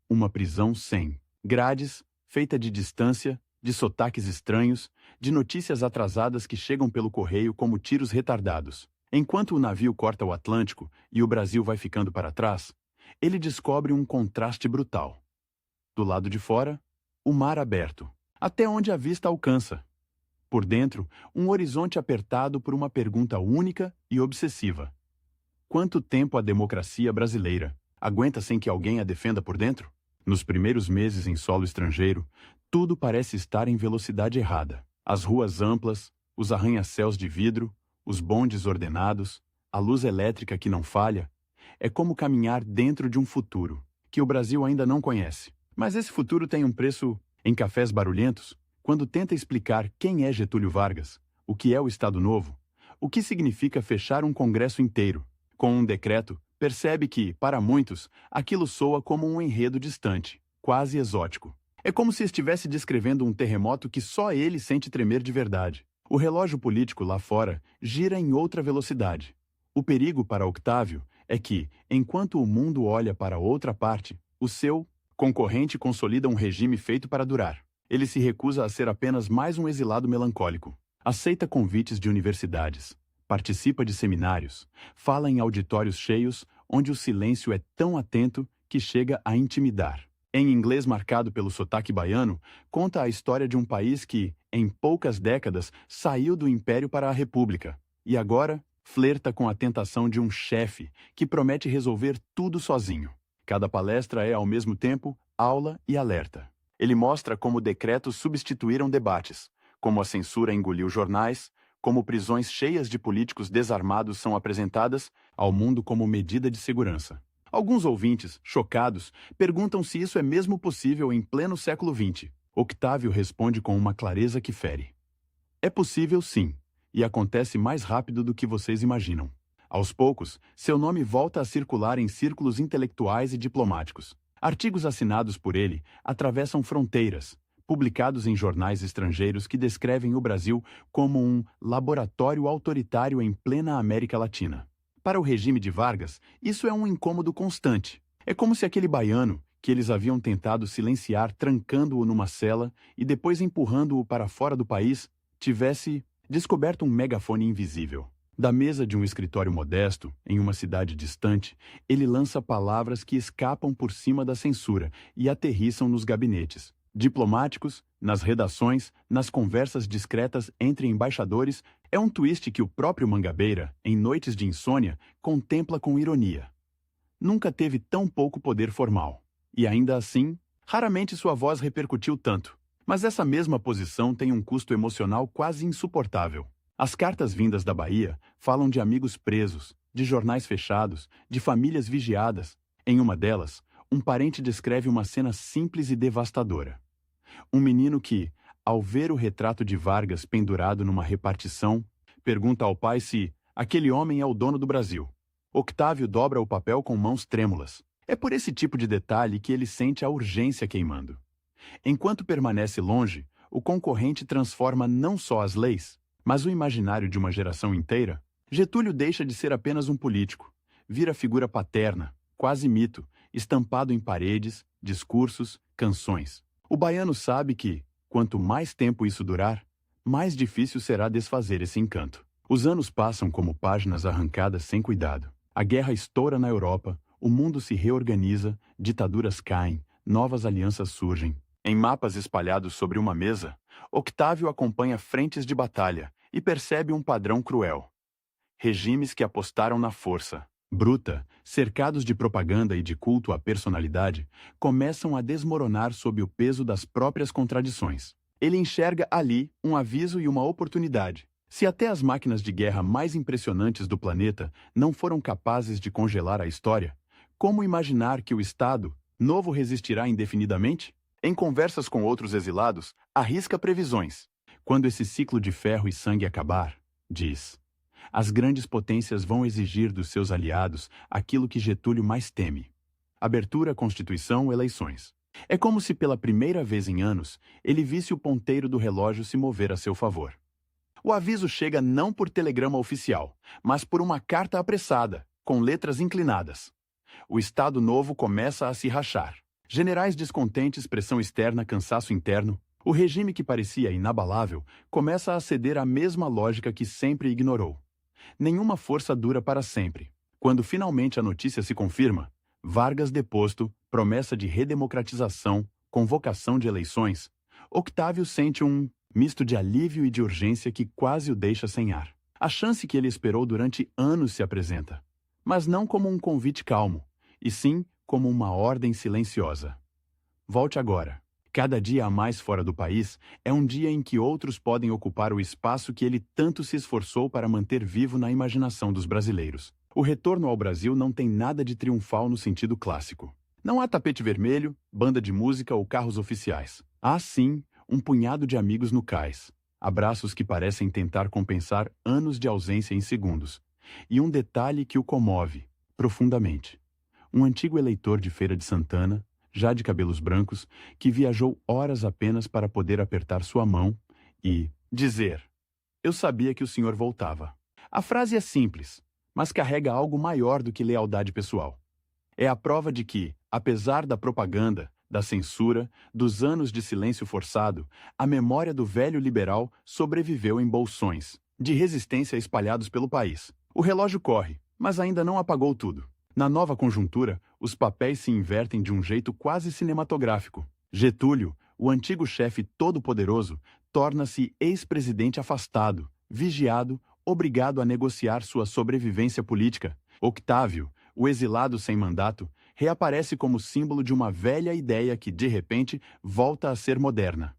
[SPEAKER 1] Uma prisão sem grades, feita de distância, de sotaques estranhos, de notícias atrasadas que chegam pelo correio como tiros retardados. Enquanto o navio corta o Atlântico e o Brasil vai ficando para trás, ele descobre um contraste brutal. Do lado de fora, o mar aberto, até onde a vista alcança. Por dentro, um horizonte apertado por uma pergunta única e obsessiva. Quanto tempo a democracia brasileira aguenta sem que alguém a defenda por dentro? Nos primeiros meses em solo estrangeiro, tudo parece estar em velocidade errada. As ruas amplas, os arranha-céus de vidro, os bondes ordenados, a luz elétrica que não falha, é como caminhar dentro de um futuro que o Brasil ainda não conhece. Mas esse futuro tem um preço. Em cafés barulhentos, quando tenta explicar quem é Getúlio Vargas, o que é o Estado Novo, o que significa fechar um congresso inteiro, com um decreto, percebe que, para muitos, aquilo soa como um enredo distante, quase exótico. É como se estivesse descrevendo um terremoto que só ele sente tremer de verdade. O relógio político lá fora gira em outra velocidade. O perigo para Octávio é que, enquanto o mundo olha para outra parte, o seu concorrente consolida um regime feito para durar. Ele se recusa a ser apenas mais um exilado melancólico. Aceita convites de universidades, participa de seminários, fala em auditórios cheios onde o silêncio é tão atento que chega a intimidar. Em inglês marcado pelo sotaque baiano, conta a história de um país que, em poucas décadas, saiu do império para a república. E agora, flerta com a tentação de um chefe que promete resolver tudo sozinho. Cada palestra é, ao mesmo tempo, aula e alerta. Ele mostra como decretos substituíram debates, como a censura engoliu jornais, como prisões cheias de políticos desarmados são apresentadas ao mundo como medida de segurança. Alguns ouvintes, chocados, perguntam se isso é mesmo possível em pleno século XX. Octávio responde com uma clareza que fere. É possível sim, e acontece mais rápido do que vocês imaginam. Aos poucos, seu nome volta a circular em círculos intelectuais e diplomáticos. Artigos assinados por ele atravessam fronteiras, publicados em jornais estrangeiros que descrevem o Brasil como um laboratório autoritário em plena América Latina. Para o regime de Vargas, isso é um incômodo constante. É como se aquele baiano, que eles haviam tentado silenciar trancando-o numa cela e depois empurrando-o para fora do país, tivesse descoberto um megafone invisível. Da mesa de um escritório modesto, em uma cidade distante, ele lança palavras que escapam por cima da censura e aterrissam nos gabinetes diplomáticos, nas redações, nas conversas discretas entre embaixadores. É um twist que o próprio Mangabeira, em noites de insônia, contempla com ironia. Nunca teve tão pouco poder formal. E ainda assim, raramente sua voz repercutiu tanto. Mas essa mesma posição tem um custo emocional quase insuportável. As cartas vindas da Bahia falam de amigos presos, de jornais fechados, de famílias vigiadas. Em uma delas, um parente descreve uma cena simples e devastadora. Um menino que, ao ver o retrato de Vargas pendurado numa repartição, pergunta ao pai se aquele homem é o dono do Brasil. Octávio dobra o papel com mãos trêmulas. É por esse tipo de detalhe que ele sente a urgência queimando. Enquanto permanece longe, o concorrente transforma não só as leis, mas o imaginário de uma geração inteira. Getúlio deixa de ser apenas um político, vira figura paterna, quase mito, estampado em paredes, discursos, canções. O baiano sabe que, quanto mais tempo isso durar, mais difícil será desfazer esse encanto. Os anos passam como páginas arrancadas sem cuidado. A guerra estoura na Europa, o mundo se reorganiza, ditaduras caem, novas alianças surgem. Em mapas espalhados sobre uma mesa, Octávio acompanha frentes de batalha e percebe um padrão cruel. Regimes que apostaram na força bruta, cercados de propaganda e de culto à personalidade, começam a desmoronar sob o peso das próprias contradições. Ele enxerga ali um aviso e uma oportunidade. Se até as máquinas de guerra mais impressionantes do planeta não foram capazes de congelar a história, como imaginar que o Estado novo resistirá indefinidamente? Em conversas com outros exilados, arrisca previsões. Quando esse ciclo de ferro e sangue acabar, diz, as grandes potências vão exigir dos seus aliados aquilo que Getúlio mais teme: abertura, Constituição, eleições. É como se pela primeira vez em anos ele visse o ponteiro do relógio se mover a seu favor. O aviso chega não por telegrama oficial, mas por uma carta apressada, com letras inclinadas. O Estado Novo começa a se rachar. Generais descontentes, pressão externa, cansaço interno. O regime que parecia inabalável começa a ceder à mesma lógica que sempre ignorou. Nenhuma força dura para sempre. Quando finalmente a notícia se confirma, Vargas deposto, promessa de redemocratização, convocação de eleições, Octávio sente um misto de alívio e de urgência que quase o deixa sem ar. A chance que ele esperou durante anos se apresenta, mas não como um convite calmo, e sim como uma ordem silenciosa. Volte agora. Cada dia a mais fora do país é um dia em que outros podem ocupar o espaço que ele tanto se esforçou para manter vivo na imaginação dos brasileiros. O retorno ao Brasil não tem nada de triunfal no sentido clássico. Não há tapete vermelho, banda de música ou carros oficiais. Há, sim, um punhado de amigos no cais, abraços que parecem tentar compensar anos de ausência em segundos, e um detalhe que o comove profundamente. Um antigo eleitor de Feira de Santana, já de cabelos brancos, que viajou horas apenas para poder apertar sua mão e dizer: "Eu sabia que o senhor voltava." A frase é simples, mas carrega algo maior do que lealdade pessoal. É a prova de que, apesar da propaganda, da censura, dos anos de silêncio forçado, a memória do velho liberal sobreviveu em bolsões de resistência espalhados pelo país. O relógio corre, mas ainda não apagou tudo. Na nova conjuntura, os papéis se invertem de um jeito quase cinematográfico. Getúlio, o antigo chefe todo-poderoso, torna-se ex-presidente afastado, vigiado, obrigado a negociar sua sobrevivência política. Octávio, o exilado sem mandato, reaparece como símbolo de uma velha ideia que, de repente, volta a ser moderna.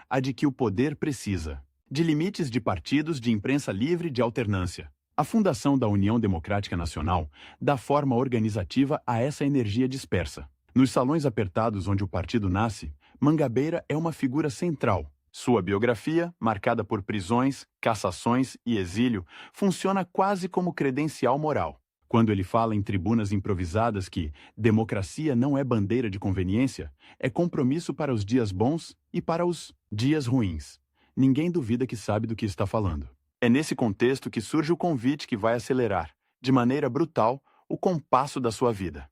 [SPEAKER 1] A de que o poder precisa de limites de partidos, de imprensa livre, de alternância. A fundação da União Democrática Nacional dá forma organizativa a essa energia dispersa. Nos salões apertados onde o partido nasce, Mangabeira é uma figura central. Sua biografia, marcada por prisões, cassações e exílio, funciona quase como credencial moral. Quando ele fala em tribunas improvisadas que democracia não é bandeira de conveniência, é compromisso para os dias bons e para os dias ruins. Ninguém duvida que sabe do que está falando. É nesse contexto que surge o convite que vai acelerar, de maneira brutal, o compasso da sua vida.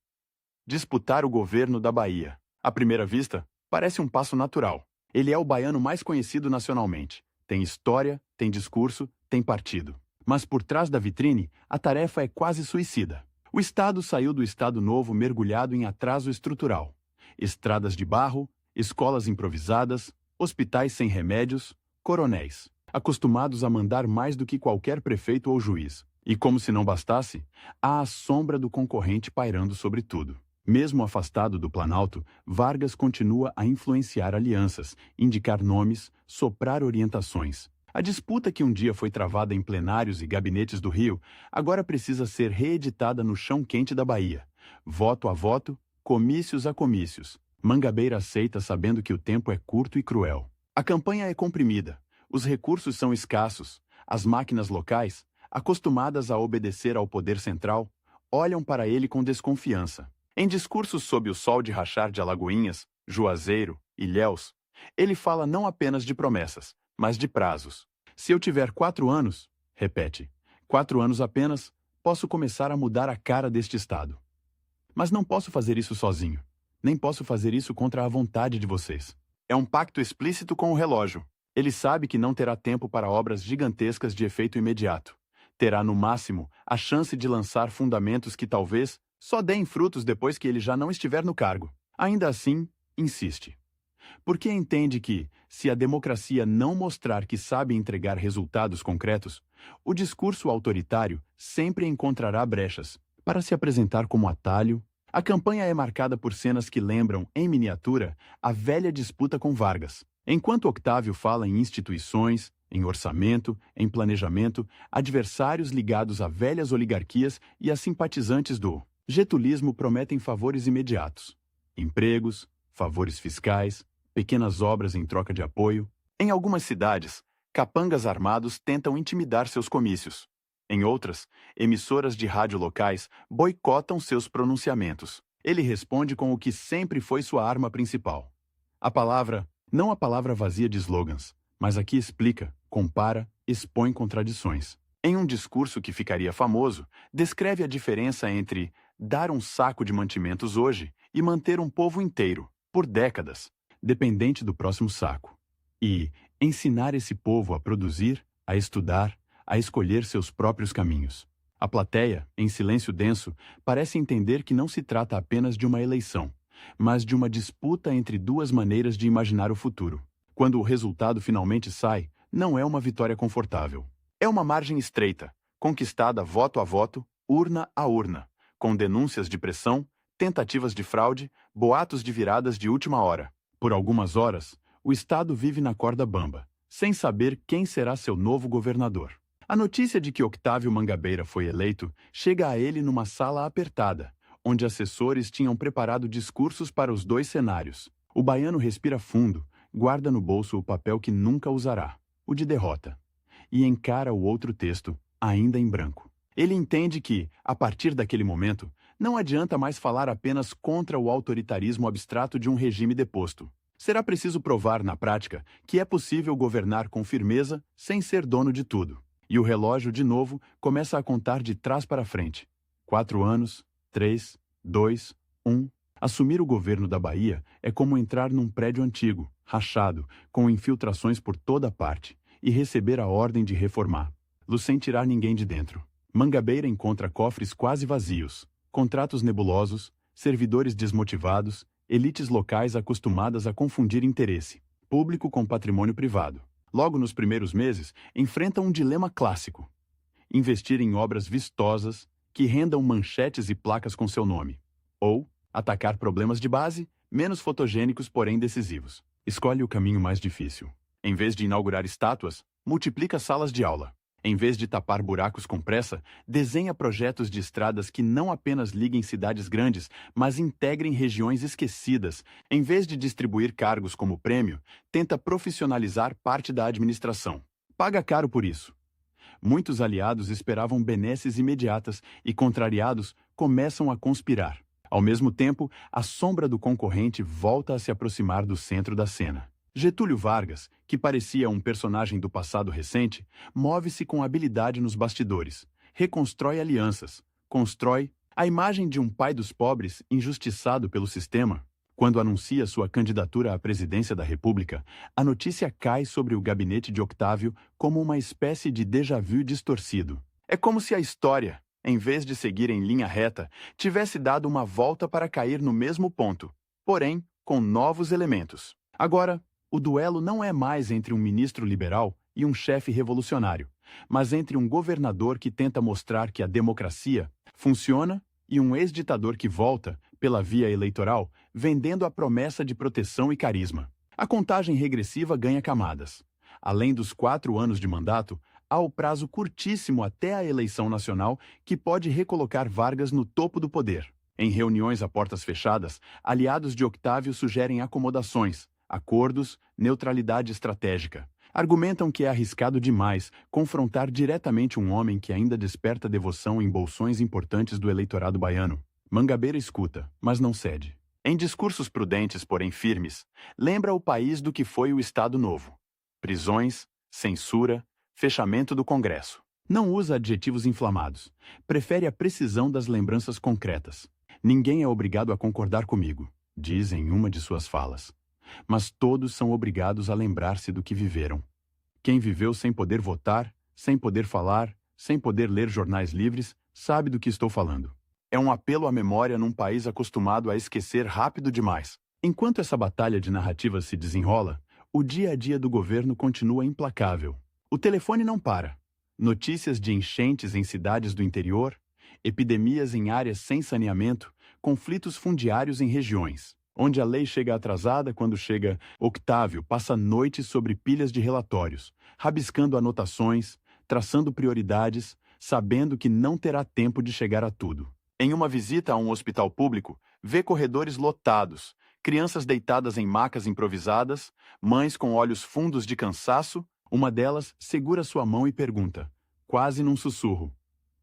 [SPEAKER 1] disputar o governo da Bahia. À primeira vista, parece um passo natural. Ele é o baiano mais conhecido nacionalmente. Tem história, tem discurso, tem partido. Mas por trás da vitrine, a tarefa é quase suicida. O Estado saiu do Estado Novo mergulhado em atraso estrutural. Estradas de barro, escolas improvisadas, hospitais sem remédios, coronéis, acostumados a mandar mais do que qualquer prefeito ou juiz. E como se não bastasse, há a sombra do concorrente pairando sobre tudo. Mesmo afastado do Planalto, Vargas continua a influenciar alianças, indicar nomes, soprar orientações. A disputa que um dia foi travada em plenários e gabinetes do Rio, agora precisa ser reeditada no chão quente da Bahia. Voto a voto, comícios a comícios. Mangabeira aceita sabendo que o tempo é curto e cruel. A campanha é comprimida, os recursos são escassos, as máquinas locais, acostumadas a obedecer ao poder central, olham para ele com desconfiança. Em discursos sob o sol de rachar de Alagoinhas, Juazeiro, Ilhéus, ele fala não apenas de promessas, mas de prazos. Se eu tiver 4 anos, repete, 4 anos apenas, posso começar a mudar a cara deste Estado. Mas não posso fazer isso sozinho. Nem posso fazer isso contra a vontade de vocês. É um pacto explícito com o relógio. Ele sabe que não terá tempo para obras gigantescas de efeito imediato. Terá, no máximo, a chance de lançar fundamentos que talvez só deem frutos depois que ele já não estiver no cargo. Ainda assim, insiste. Porque entende que, se a democracia não mostrar que sabe entregar resultados concretos, o discurso autoritário sempre encontrará brechas para se apresentar como atalho. A campanha é marcada por cenas que lembram, em miniatura, a velha disputa com Vargas. Enquanto Octávio fala em instituições, em orçamento, em planejamento, adversários ligados a velhas oligarquias e a simpatizantes do getulismo prometem favores imediatos. Empregos, favores fiscais, pequenas obras em troca de apoio. Em algumas cidades, capangas armados tentam intimidar seus comícios. Em outras, emissoras de rádio locais boicotam seus pronunciamentos. Ele responde com o que sempre foi sua arma principal. Não a palavra vazia de slogans, mas aqui explica, compara, expõe contradições. Em um discurso que ficaria famoso, descreve a diferença entre dar um saco de mantimentos hoje e manter um povo inteiro, por décadas, dependente do próximo saco. E ensinar esse povo a produzir, a estudar, a escolher seus próprios caminhos. A plateia, em silêncio denso, parece entender que não se trata apenas de uma eleição, mas de uma disputa entre duas maneiras de imaginar o futuro. Quando o resultado finalmente sai, não é uma vitória confortável. É uma margem estreita, conquistada voto a voto, urna a urna, com denúncias de pressão, tentativas de fraude, boatos de viradas de última hora. Por algumas horas, o Estado vive na corda bamba, sem saber quem será seu novo governador. A notícia de que Octávio Mangabeira foi eleito chega a ele numa sala apertada, onde assessores tinham preparado discursos para os 2 cenários. O baiano respira fundo, guarda no bolso o papel que nunca usará, o de derrota, e encara o outro texto, ainda em branco. Ele entende que, a partir daquele momento, não adianta mais falar apenas contra o autoritarismo abstrato de um regime deposto. Será preciso provar, na prática, que é possível governar com firmeza sem ser dono de tudo. E o relógio, de novo, começa a contar de trás para frente. 4 anos, 3, 2, 1. Assumir o governo da Bahia é como entrar num prédio antigo, rachado, com infiltrações por toda parte, e receber a ordem de reformar, sem tirar ninguém de dentro. Mangabeira encontra cofres quase vazios, contratos nebulosos, servidores desmotivados, elites locais acostumadas a confundir interesse público com patrimônio privado. Logo nos primeiros meses, enfrenta um dilema clássico: investir em obras vistosas que rendam manchetes e placas com seu nome, ou atacar problemas de base, menos fotogênicos, porém decisivos. Escolhe o caminho mais difícil. Em vez de inaugurar estátuas, multiplica salas de aula. Em vez de tapar buracos com pressa, desenha projetos de estradas que não apenas liguem cidades grandes, mas integrem regiões esquecidas. Em vez de distribuir cargos como prêmio, tenta profissionalizar parte da administração. Paga caro por isso. Muitos aliados esperavam benesses imediatas e, contrariados, começam a conspirar. Ao mesmo tempo, a sombra do concorrente volta a se aproximar do centro da cena. Getúlio Vargas, que parecia um personagem do passado recente, move-se com habilidade nos bastidores, reconstrói alianças, constrói, A imagem de um pai dos pobres injustiçado pelo sistema. Quando anuncia sua candidatura à presidência da República, a notícia cai sobre o gabinete de Octávio como uma espécie de déjà-vu distorcido. É como se a história, em vez de seguir em linha reta, tivesse dado uma volta para cair no mesmo ponto, porém com novos elementos. Agora, o duelo não é mais entre um ministro liberal e um chefe revolucionário, mas entre um governador que tenta mostrar que a democracia funciona e um ex-ditador que volta, pela via eleitoral, vendendo a promessa de proteção e carisma. A contagem regressiva ganha camadas. Além dos 4 anos de mandato, há o prazo curtíssimo até a eleição nacional que pode recolocar Vargas no topo do poder. Em reuniões a portas fechadas, aliados de Octávio sugerem acomodações, acordos, neutralidade estratégica. Argumentam que é arriscado demais confrontar diretamente um homem que ainda desperta devoção em bolsões importantes do eleitorado baiano. Mangabeira escuta, mas não cede. Em discursos prudentes, porém firmes, lembra o país do que foi o Estado Novo. Prisões, censura, fechamento do Congresso. Não usa adjetivos inflamados. Prefere a precisão das lembranças concretas. Ninguém é obrigado a concordar comigo, diz em uma de suas falas. Mas todos são obrigados a lembrar-se do que viveram. Quem viveu sem poder votar, sem poder falar, sem poder ler jornais livres, sabe do que estou falando. É um apelo à memória num país acostumado a esquecer rápido demais. Enquanto essa batalha de narrativas se desenrola, o dia a dia do governo continua implacável. O telefone não para. Notícias de enchentes em cidades do interior, epidemias em áreas sem saneamento, conflitos fundiários em regiões. Onde a lei chega atrasada, quando chega, Octávio passa noites sobre pilhas de relatórios, rabiscando anotações, traçando prioridades, sabendo que não terá tempo de chegar a tudo. Em uma visita a um hospital público, vê corredores lotados, crianças deitadas em macas improvisadas, mães com olhos fundos de cansaço. Uma delas segura sua mão e pergunta, quase num sussurro: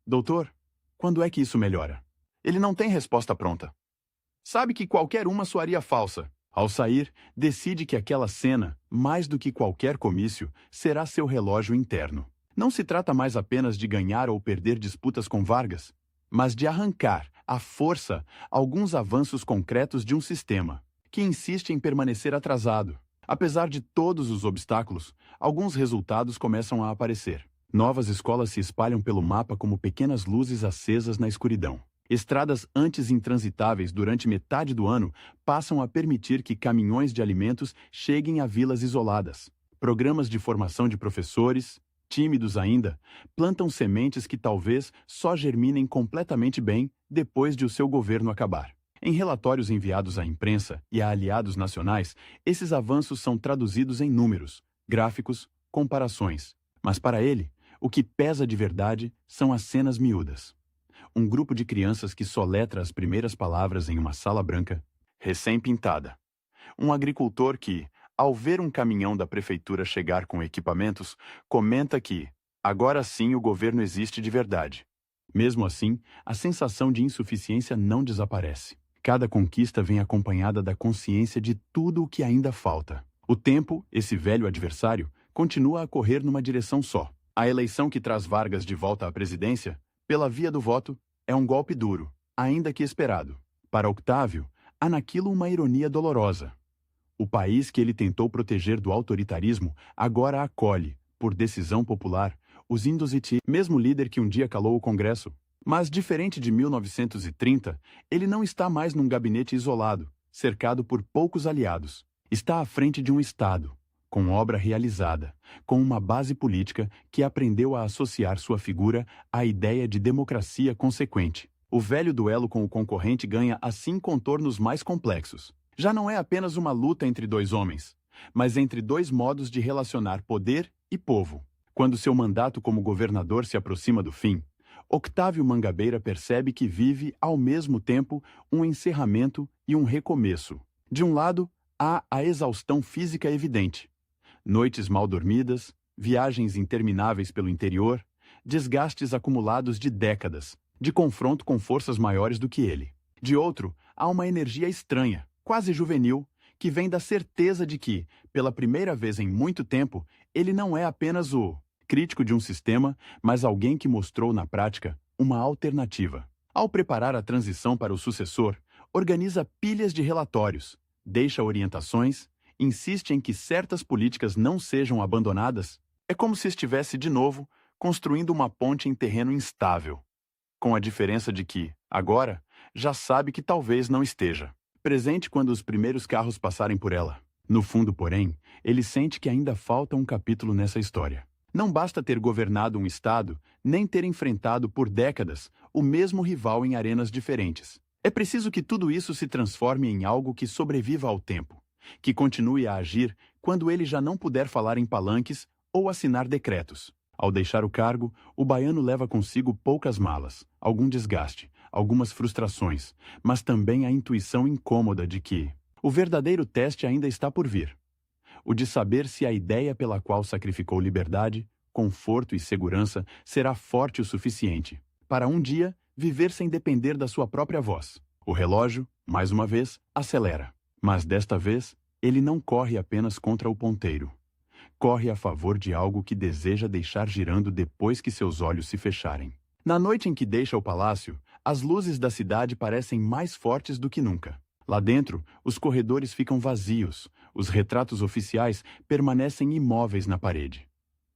[SPEAKER 1] Doutor, quando é que isso melhora? Ele não tem resposta pronta. Sabe que qualquer uma soaria falsa. Ao sair, decide que aquela cena, mais do que qualquer comício, será seu relógio interno. Não se trata mais apenas de ganhar ou perder disputas com Vargas, mas de arrancar, à força, alguns avanços concretos de um sistema que insiste em permanecer atrasado. Apesar de todos os obstáculos, alguns resultados começam a aparecer. Novas escolas se espalham pelo mapa como pequenas luzes acesas na escuridão. Estradas antes intransitáveis durante metade do ano passam a permitir que caminhões de alimentos cheguem a vilas isoladas. Programas de formação de professores, tímidos ainda, plantam sementes que talvez só germinem completamente bem depois de o seu governo acabar. Em relatórios enviados à imprensa e a aliados nacionais, esses avanços são traduzidos em números, gráficos, comparações. Mas para ele, o que pesa de verdade são as cenas miúdas. Um grupo de crianças que soletra as primeiras palavras em uma sala branca, recém-pintada. Um agricultor que, ao ver um caminhão da prefeitura chegar com equipamentos, comenta que, agora sim, o governo existe de verdade. Mesmo assim, a sensação de insuficiência não desaparece. Cada conquista vem acompanhada da consciência de tudo o que ainda falta. O tempo, esse velho adversário, continua a correr numa direção só. A eleição que traz Vargas de volta à presidência, pela via do voto, é um golpe duro, ainda que esperado. Para Octávio, há naquilo uma ironia dolorosa. O país que ele tentou proteger do autoritarismo agora acolhe, por decisão popular, os Indositi, mesmo líder que um dia calou o Congresso. Mas, diferente de 1930, ele não está mais num gabinete isolado, cercado por poucos aliados. Está à frente de um Estado, com obra realizada, com uma base política que aprendeu a associar sua figura à ideia de democracia consequente. O velho duelo com o concorrente ganha assim contornos mais complexos. Já não é apenas uma luta entre dois homens, mas entre dois modos de relacionar poder e povo. Quando seu mandato como governador se aproxima do fim, Octávio Mangabeira percebe que vive, ao mesmo tempo, um encerramento e um recomeço. De um lado, há a exaustão física evidente. Noites mal dormidas, viagens intermináveis pelo interior, desgastes acumulados de décadas, de confronto com forças maiores do que ele. De outro, há uma energia estranha, quase juvenil, que vem da certeza de que, pela primeira vez em muito tempo, ele não é apenas o crítico de um sistema, mas alguém que mostrou na prática uma alternativa. Ao preparar a transição para o sucessor, organiza pilhas de relatórios, deixa orientações, insiste em que certas políticas não sejam abandonadas. É como se estivesse, de novo, construindo uma ponte em terreno instável, com a diferença de que, agora, já sabe que talvez não esteja presente quando os primeiros carros passarem por ela. No fundo, porém, ele sente que ainda falta um capítulo nessa história. Não basta ter governado um estado, nem ter enfrentado por décadas o mesmo rival em arenas diferentes. É preciso que tudo isso se transforme em algo que sobreviva ao tempo, que continue a agir quando ele já não puder falar em palanques ou assinar decretos. Ao deixar o cargo, o baiano leva consigo poucas malas, algum desgaste, algumas frustrações, mas também a intuição incômoda de que o verdadeiro teste ainda está por vir. O de saber se a ideia pela qual sacrificou liberdade, conforto e segurança será forte o suficiente para um dia viver sem depender da sua própria voz. O relógio, mais uma vez, acelera. Mas desta vez, ele não corre apenas contra o ponteiro. Corre a favor de algo que deseja deixar girando depois que seus olhos se fecharem. Na noite em que deixa o palácio, as luzes da cidade parecem mais fortes do que nunca. Lá dentro, os corredores ficam vazios, os retratos oficiais permanecem imóveis na parede.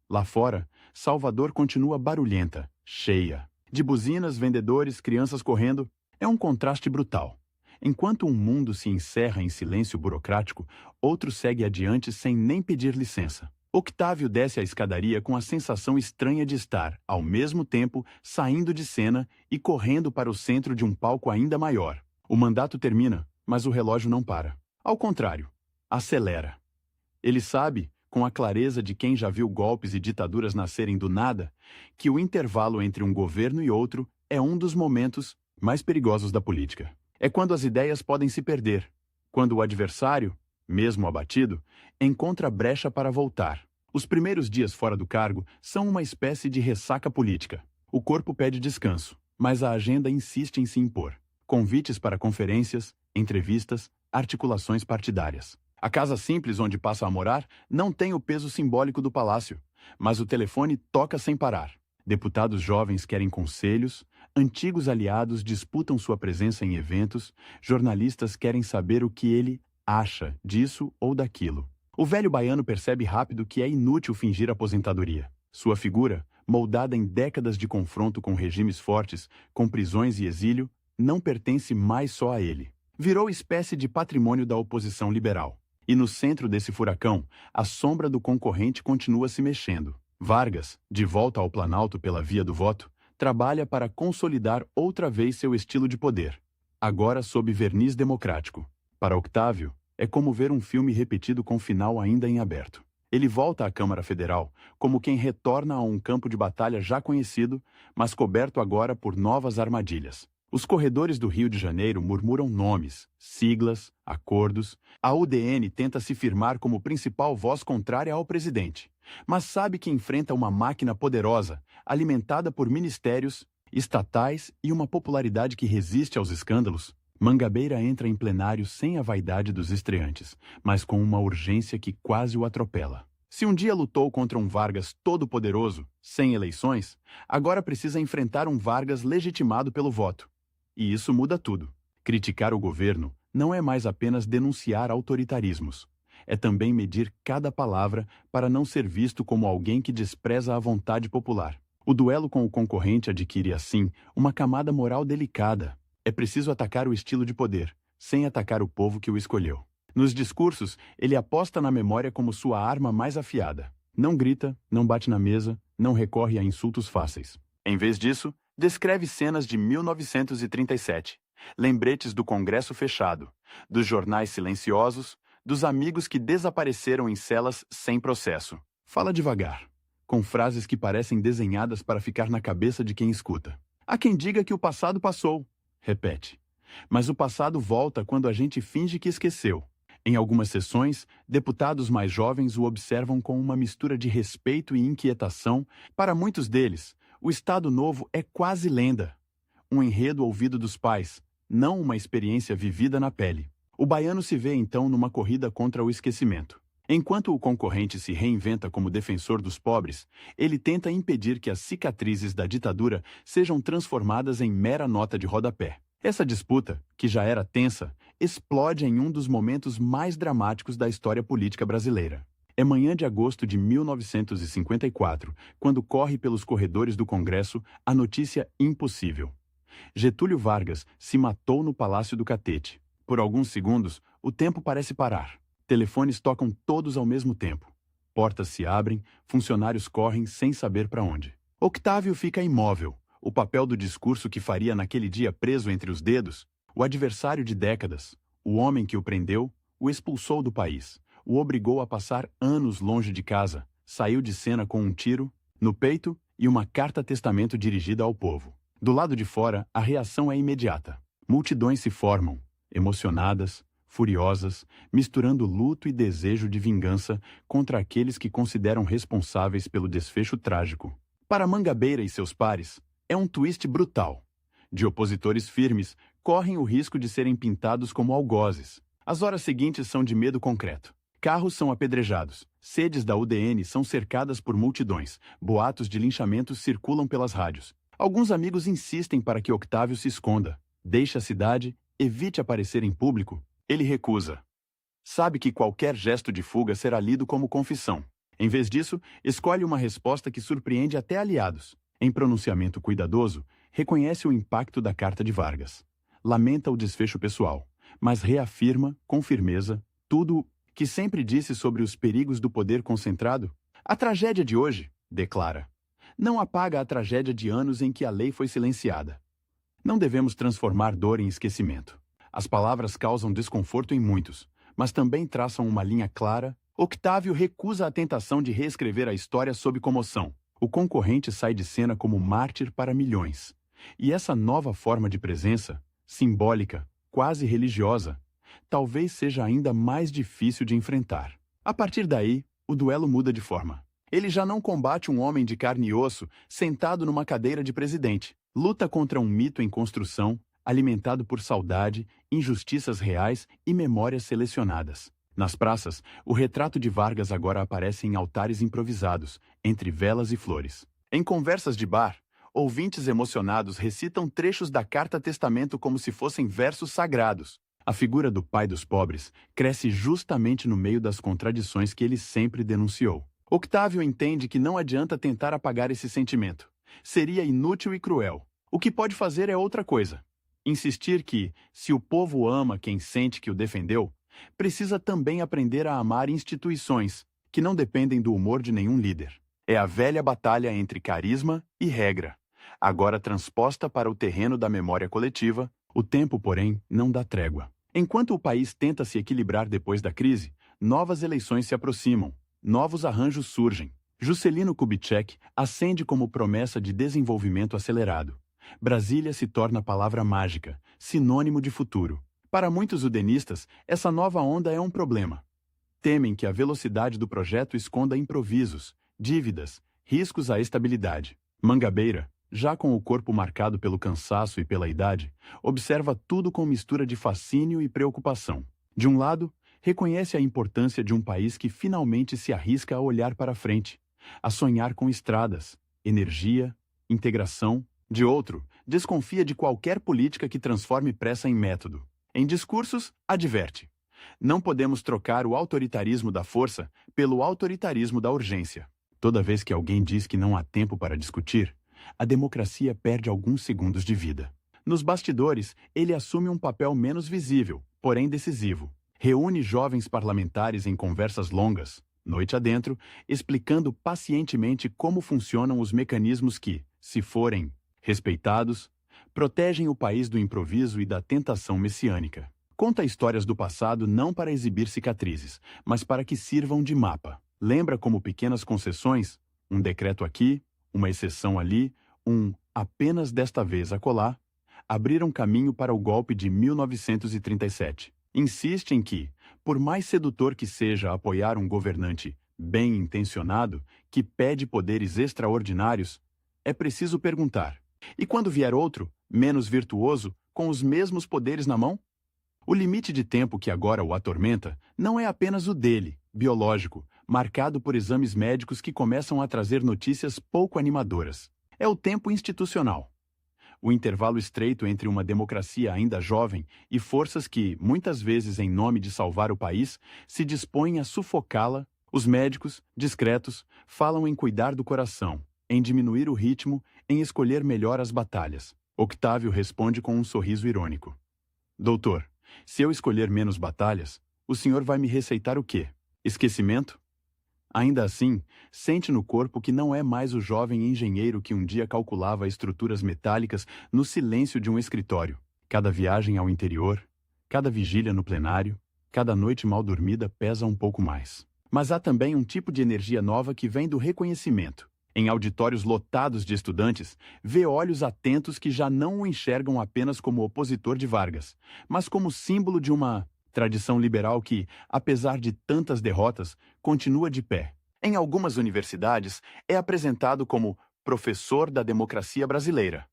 [SPEAKER 1] Lá fora, Salvador continua barulhenta, cheia. De buzinas, vendedores, crianças correndo, é um contraste brutal. Enquanto um mundo se encerra em silêncio burocrático, outro segue adiante sem nem pedir licença. Octávio desce a escadaria com a sensação estranha de estar, ao mesmo tempo, saindo de cena e correndo para o centro de um palco ainda maior. O mandato termina, mas o relógio não para. Ao contrário, acelera. Ele sabe, com a clareza de quem já viu golpes e ditaduras nascerem do nada, que o intervalo entre um governo e outro é um dos momentos mais perigosos da política. É quando as ideias podem se perder, quando o adversário, mesmo abatido, encontra brecha para voltar. Os primeiros dias fora do cargo são uma espécie de ressaca política. O corpo pede descanso, mas a agenda insiste em se impor. Convites para conferências, entrevistas, articulações partidárias. A casa simples onde passa a morar não tem o peso simbólico do palácio, mas o telefone toca sem parar. Deputados jovens querem conselhos, antigos aliados disputam sua presença em eventos, jornalistas querem saber o que ele acha disso ou daquilo. O velho baiano percebe rápido que é inútil fingir aposentadoria. Sua figura, moldada em décadas de confronto com regimes fortes, com prisões e exílio, não pertence mais só a ele. Virou espécie de patrimônio da oposição liberal. E no centro desse furacão, a sombra do concorrente continua se mexendo. Vargas, de volta ao Planalto pela via do voto, trabalha para consolidar outra vez seu estilo de poder, agora sob verniz democrático. Para Octávio, é como ver um filme repetido com final ainda em aberto. Ele volta à Câmara Federal como quem retorna a um campo de batalha já conhecido, mas coberto agora por novas armadilhas. Os corredores do Rio de Janeiro murmuram nomes, siglas, acordos. A UDN tenta se firmar como principal voz contrária ao presidente, mas sabe que enfrenta uma máquina poderosa, alimentada por ministérios, estatais e uma popularidade que resiste aos escândalos. Mangabeira entra em plenário sem a vaidade dos estreantes, mas com uma urgência que quase o atropela. Se um dia lutou contra um Vargas todo-poderoso, sem eleições, agora precisa enfrentar um Vargas legitimado pelo voto. E isso muda tudo. Criticar o governo não é mais apenas denunciar autoritarismos. É também medir cada palavra para não ser visto como alguém que despreza a vontade popular. O duelo com o concorrente adquire, assim, uma camada moral delicada. É preciso atacar o estilo de poder, sem atacar o povo que o escolheu. Nos discursos, ele aposta na memória como sua arma mais afiada. Não grita, não bate na mesa, não recorre a insultos fáceis. Em vez disso, descreve cenas de 1937, lembretes do Congresso fechado, dos jornais silenciosos, dos amigos que desapareceram em celas sem processo. Fala devagar, com frases que parecem desenhadas para ficar na cabeça de quem escuta. Há quem diga que o passado passou, repete. Mas o passado volta quando a gente finge que esqueceu. Em algumas sessões, deputados mais jovens o observam com uma mistura de respeito e inquietação. Para muitos deles, o Estado Novo é quase lenda. Um enredo ouvido dos pais, não uma experiência vivida na pele. O baiano se vê então numa corrida contra o esquecimento. Enquanto o concorrente se reinventa como defensor dos pobres, ele tenta impedir que as cicatrizes da ditadura sejam transformadas em mera nota de rodapé. Essa disputa, que já era tensa, explode em um dos momentos mais dramáticos da história política brasileira. É manhã de agosto de 1954, quando corre pelos corredores do Congresso a notícia impossível. Getúlio Vargas se matou no Palácio do Catete. Por alguns segundos, o tempo parece parar. Telefones tocam todos ao mesmo tempo. Portas se abrem, funcionários correm sem saber para onde. Octávio fica imóvel. O papel do discurso que faria naquele dia preso entre os dedos, o adversário de décadas, o homem que o prendeu, o expulsou do país, o obrigou a passar anos longe de casa, saiu de cena com um tiro no peito e uma carta-testamento dirigida ao povo. Do lado de fora, a reação é imediata. Multidões se formam, emocionadas, furiosas, misturando luto e desejo de vingança contra aqueles que consideram responsáveis pelo desfecho trágico. Para Mangabeira e seus pares, é um twist brutal. De opositores firmes, correm o risco de serem pintados como algozes. As horas seguintes são de medo concreto. Carros são apedrejados, sedes da UDN são cercadas por multidões, boatos de linchamentos circulam pelas rádios. Alguns amigos insistem para que Octávio se esconda, deixe a cidade, evite aparecer em público. Ele recusa. Sabe que qualquer gesto de fuga será lido como confissão. Em vez disso, escolhe uma resposta que surpreende até aliados. Em pronunciamento cuidadoso, reconhece o impacto da carta de Vargas. Lamenta o desfecho pessoal, mas reafirma, com firmeza, tudo que sempre disse sobre os perigos do poder concentrado. A tragédia de hoje, declara, não apaga a tragédia de anos em que a lei foi silenciada. Não devemos transformar dor em esquecimento. As palavras causam desconforto em muitos, mas também traçam uma linha clara. Octávio recusa a tentação de reescrever a história sob comoção. O concorrente sai de cena como mártir para milhões. E essa nova forma de presença, simbólica, quase religiosa, talvez seja ainda mais difícil de enfrentar. A partir daí, o duelo muda de forma. Ele já não combate um homem de carne e osso sentado numa cadeira de presidente. Luta contra um mito em construção, alimentado por saudade, injustiças reais e memórias selecionadas. Nas praças, o retrato de Vargas agora aparece em altares improvisados, entre velas e flores. Em conversas de bar, ouvintes emocionados recitam trechos da carta-testamento como se fossem versos sagrados. A figura do pai dos pobres cresce justamente no meio das contradições que ele sempre denunciou. Octávio entende que não adianta tentar apagar esse sentimento. Seria inútil e cruel. O que pode fazer é outra coisa. Insistir que, se o povo ama quem sente que o defendeu, precisa também aprender a amar instituições que não dependem do humor de nenhum líder. É a velha batalha entre carisma e regra, agora transposta para o terreno da memória coletiva. O tempo, porém, não dá trégua. Enquanto o país tenta se equilibrar depois da crise, novas eleições se aproximam, novos arranjos surgem. Juscelino Kubitschek acende como promessa de desenvolvimento acelerado. Brasília se torna palavra mágica, sinônimo de futuro. Para muitos udenistas, essa nova onda é um problema. Temem que a velocidade do projeto esconda improvisos, dívidas, riscos à estabilidade. Mangabeira, já com o corpo marcado pelo cansaço e pela idade, observa tudo com mistura de fascínio e preocupação. De um lado, reconhece a importância de um país que finalmente se arrisca a olhar para frente, a sonhar com estradas, energia, integração. De outro, desconfia de qualquer política que transforme pressa em método. Em discursos, adverte: não podemos trocar o autoritarismo da força pelo autoritarismo da urgência. Toda vez que alguém diz que não há tempo para discutir, a democracia perde alguns segundos de vida. Nos bastidores, ele assume um papel menos visível, porém decisivo. Reúne jovens parlamentares em conversas longas, noite adentro, explicando pacientemente como funcionam os mecanismos que, se forem respeitados, protegem o país do improviso e da tentação messiânica. Conta histórias do passado não para exibir cicatrizes, mas para que sirvam de mapa. Lembra como pequenas concessões, um decreto aqui, uma exceção ali, apenas desta vez acolá, abriram caminho para o golpe de 1937. Insiste em que, por mais sedutor que seja apoiar um governante bem-intencionado que pede poderes extraordinários, é preciso perguntar: e quando vier outro, menos virtuoso, com os mesmos poderes na mão? O limite de tempo que agora o atormenta não é apenas o dele, biológico, marcado por exames médicos que começam a trazer notícias pouco animadoras. É o tempo institucional. O intervalo estreito entre uma democracia ainda jovem e forças que, muitas vezes em nome de salvar o país, se dispõem a sufocá-la. Os médicos, discretos, falam em cuidar do coração, em diminuir o ritmo, em escolher melhor as batalhas. Octávio responde com um sorriso irônico. Doutor, se eu escolher menos batalhas, o senhor vai me receitar o quê? Esquecimento? Ainda assim, sente no corpo que não é mais o jovem engenheiro que um dia calculava estruturas metálicas no silêncio de um escritório. Cada viagem ao interior, cada vigília no plenário, cada noite mal dormida pesa um pouco mais. Mas há também um tipo de energia nova que vem do reconhecimento. Em auditórios lotados de estudantes, vê olhos atentos que já não o enxergam apenas como opositor de Vargas, mas como símbolo de uma tradição liberal que, apesar de tantas derrotas, continua de pé. Em algumas universidades, é apresentado como professor da democracia brasileira.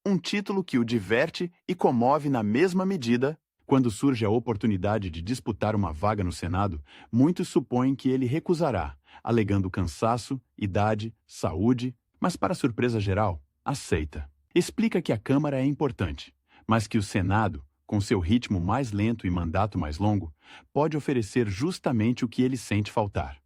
[SPEAKER 1] Um título que o diverte e comove na mesma medida. Quando surge a oportunidade de disputar uma vaga no Senado, muitos supõem que ele recusará, alegando cansaço, idade, saúde, mas para surpresa geral, aceita. Explica que a Câmara é importante, mas que o Senado, com seu ritmo mais lento e mandato mais longo, pode oferecer justamente o que ele sente faltar.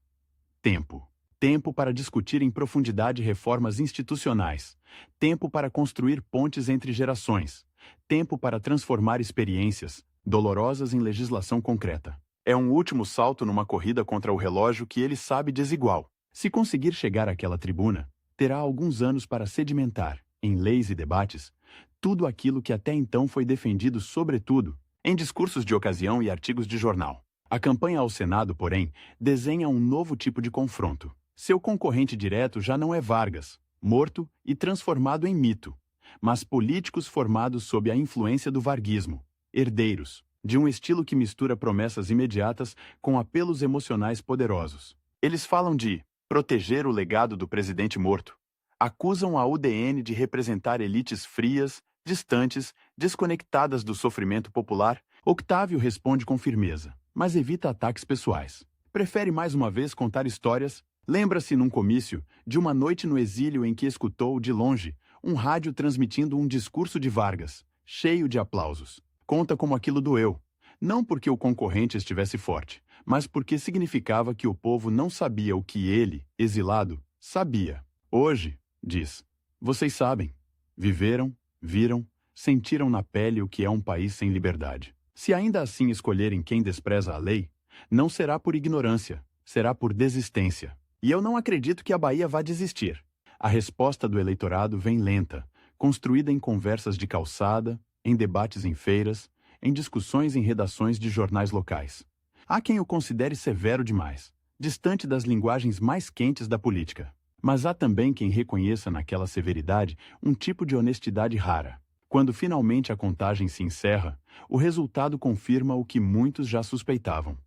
[SPEAKER 1] Tempo. Tempo para discutir em profundidade reformas institucionais. Tempo para construir pontes entre gerações. Tempo para transformar experiências dolorosas em legislação concreta. É um último salto numa corrida contra o relógio que ele sabe desigual. Se conseguir chegar àquela tribuna, terá alguns anos para sedimentar, em leis e debates, tudo aquilo que até então foi defendido sobretudo em discursos de ocasião e artigos de jornal. A campanha ao Senado, porém, desenha um novo tipo de confronto. Seu concorrente direto já não é Vargas, morto e transformado em mito, mas políticos formados sob a influência do varguismo, herdeiros, de um estilo que mistura promessas imediatas com apelos emocionais poderosos. Eles falam de proteger o legado do presidente morto. Acusam a UDN de representar elites frias, distantes, desconectadas do sofrimento popular. Octávio responde com firmeza, mas evita ataques pessoais. Prefere mais uma vez contar histórias. Lembra-se num comício de uma noite no exílio em que escutou, de longe, um rádio transmitindo um discurso de Vargas, cheio de aplausos. Conta como aquilo doeu, não porque o concorrente estivesse forte, mas porque significava que o povo não sabia o que ele, exilado, sabia. Hoje, diz, vocês sabem. Viveram, viram, sentiram na pele o que é um país sem liberdade. Se ainda assim escolherem quem despreza a lei, não será por ignorância, será por desistência. E eu não acredito que a Bahia vá desistir. A resposta do eleitorado vem lenta, construída em conversas de calçada, em debates em feiras, em discussões em redações de jornais locais. Há quem o considere severo demais, distante das linguagens mais quentes da política. Mas há também quem reconheça naquela severidade um tipo de honestidade rara. Quando finalmente a contagem se encerra, o resultado confirma o que muitos já suspeitavam.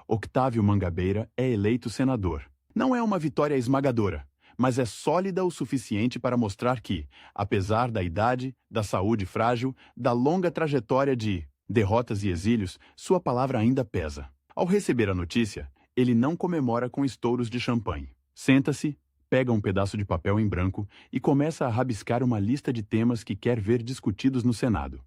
[SPEAKER 1] Octávio Mangabeira é eleito senador. Não é uma vitória esmagadora, mas é sólida o suficiente para mostrar que, apesar da idade, da saúde frágil, da longa trajetória de derrotas e exílios, sua palavra ainda pesa. Ao receber a notícia, ele não comemora com estouros de champanhe. Senta-se, pega um pedaço de papel em branco e começa a rabiscar uma lista de temas que quer ver discutidos no Senado.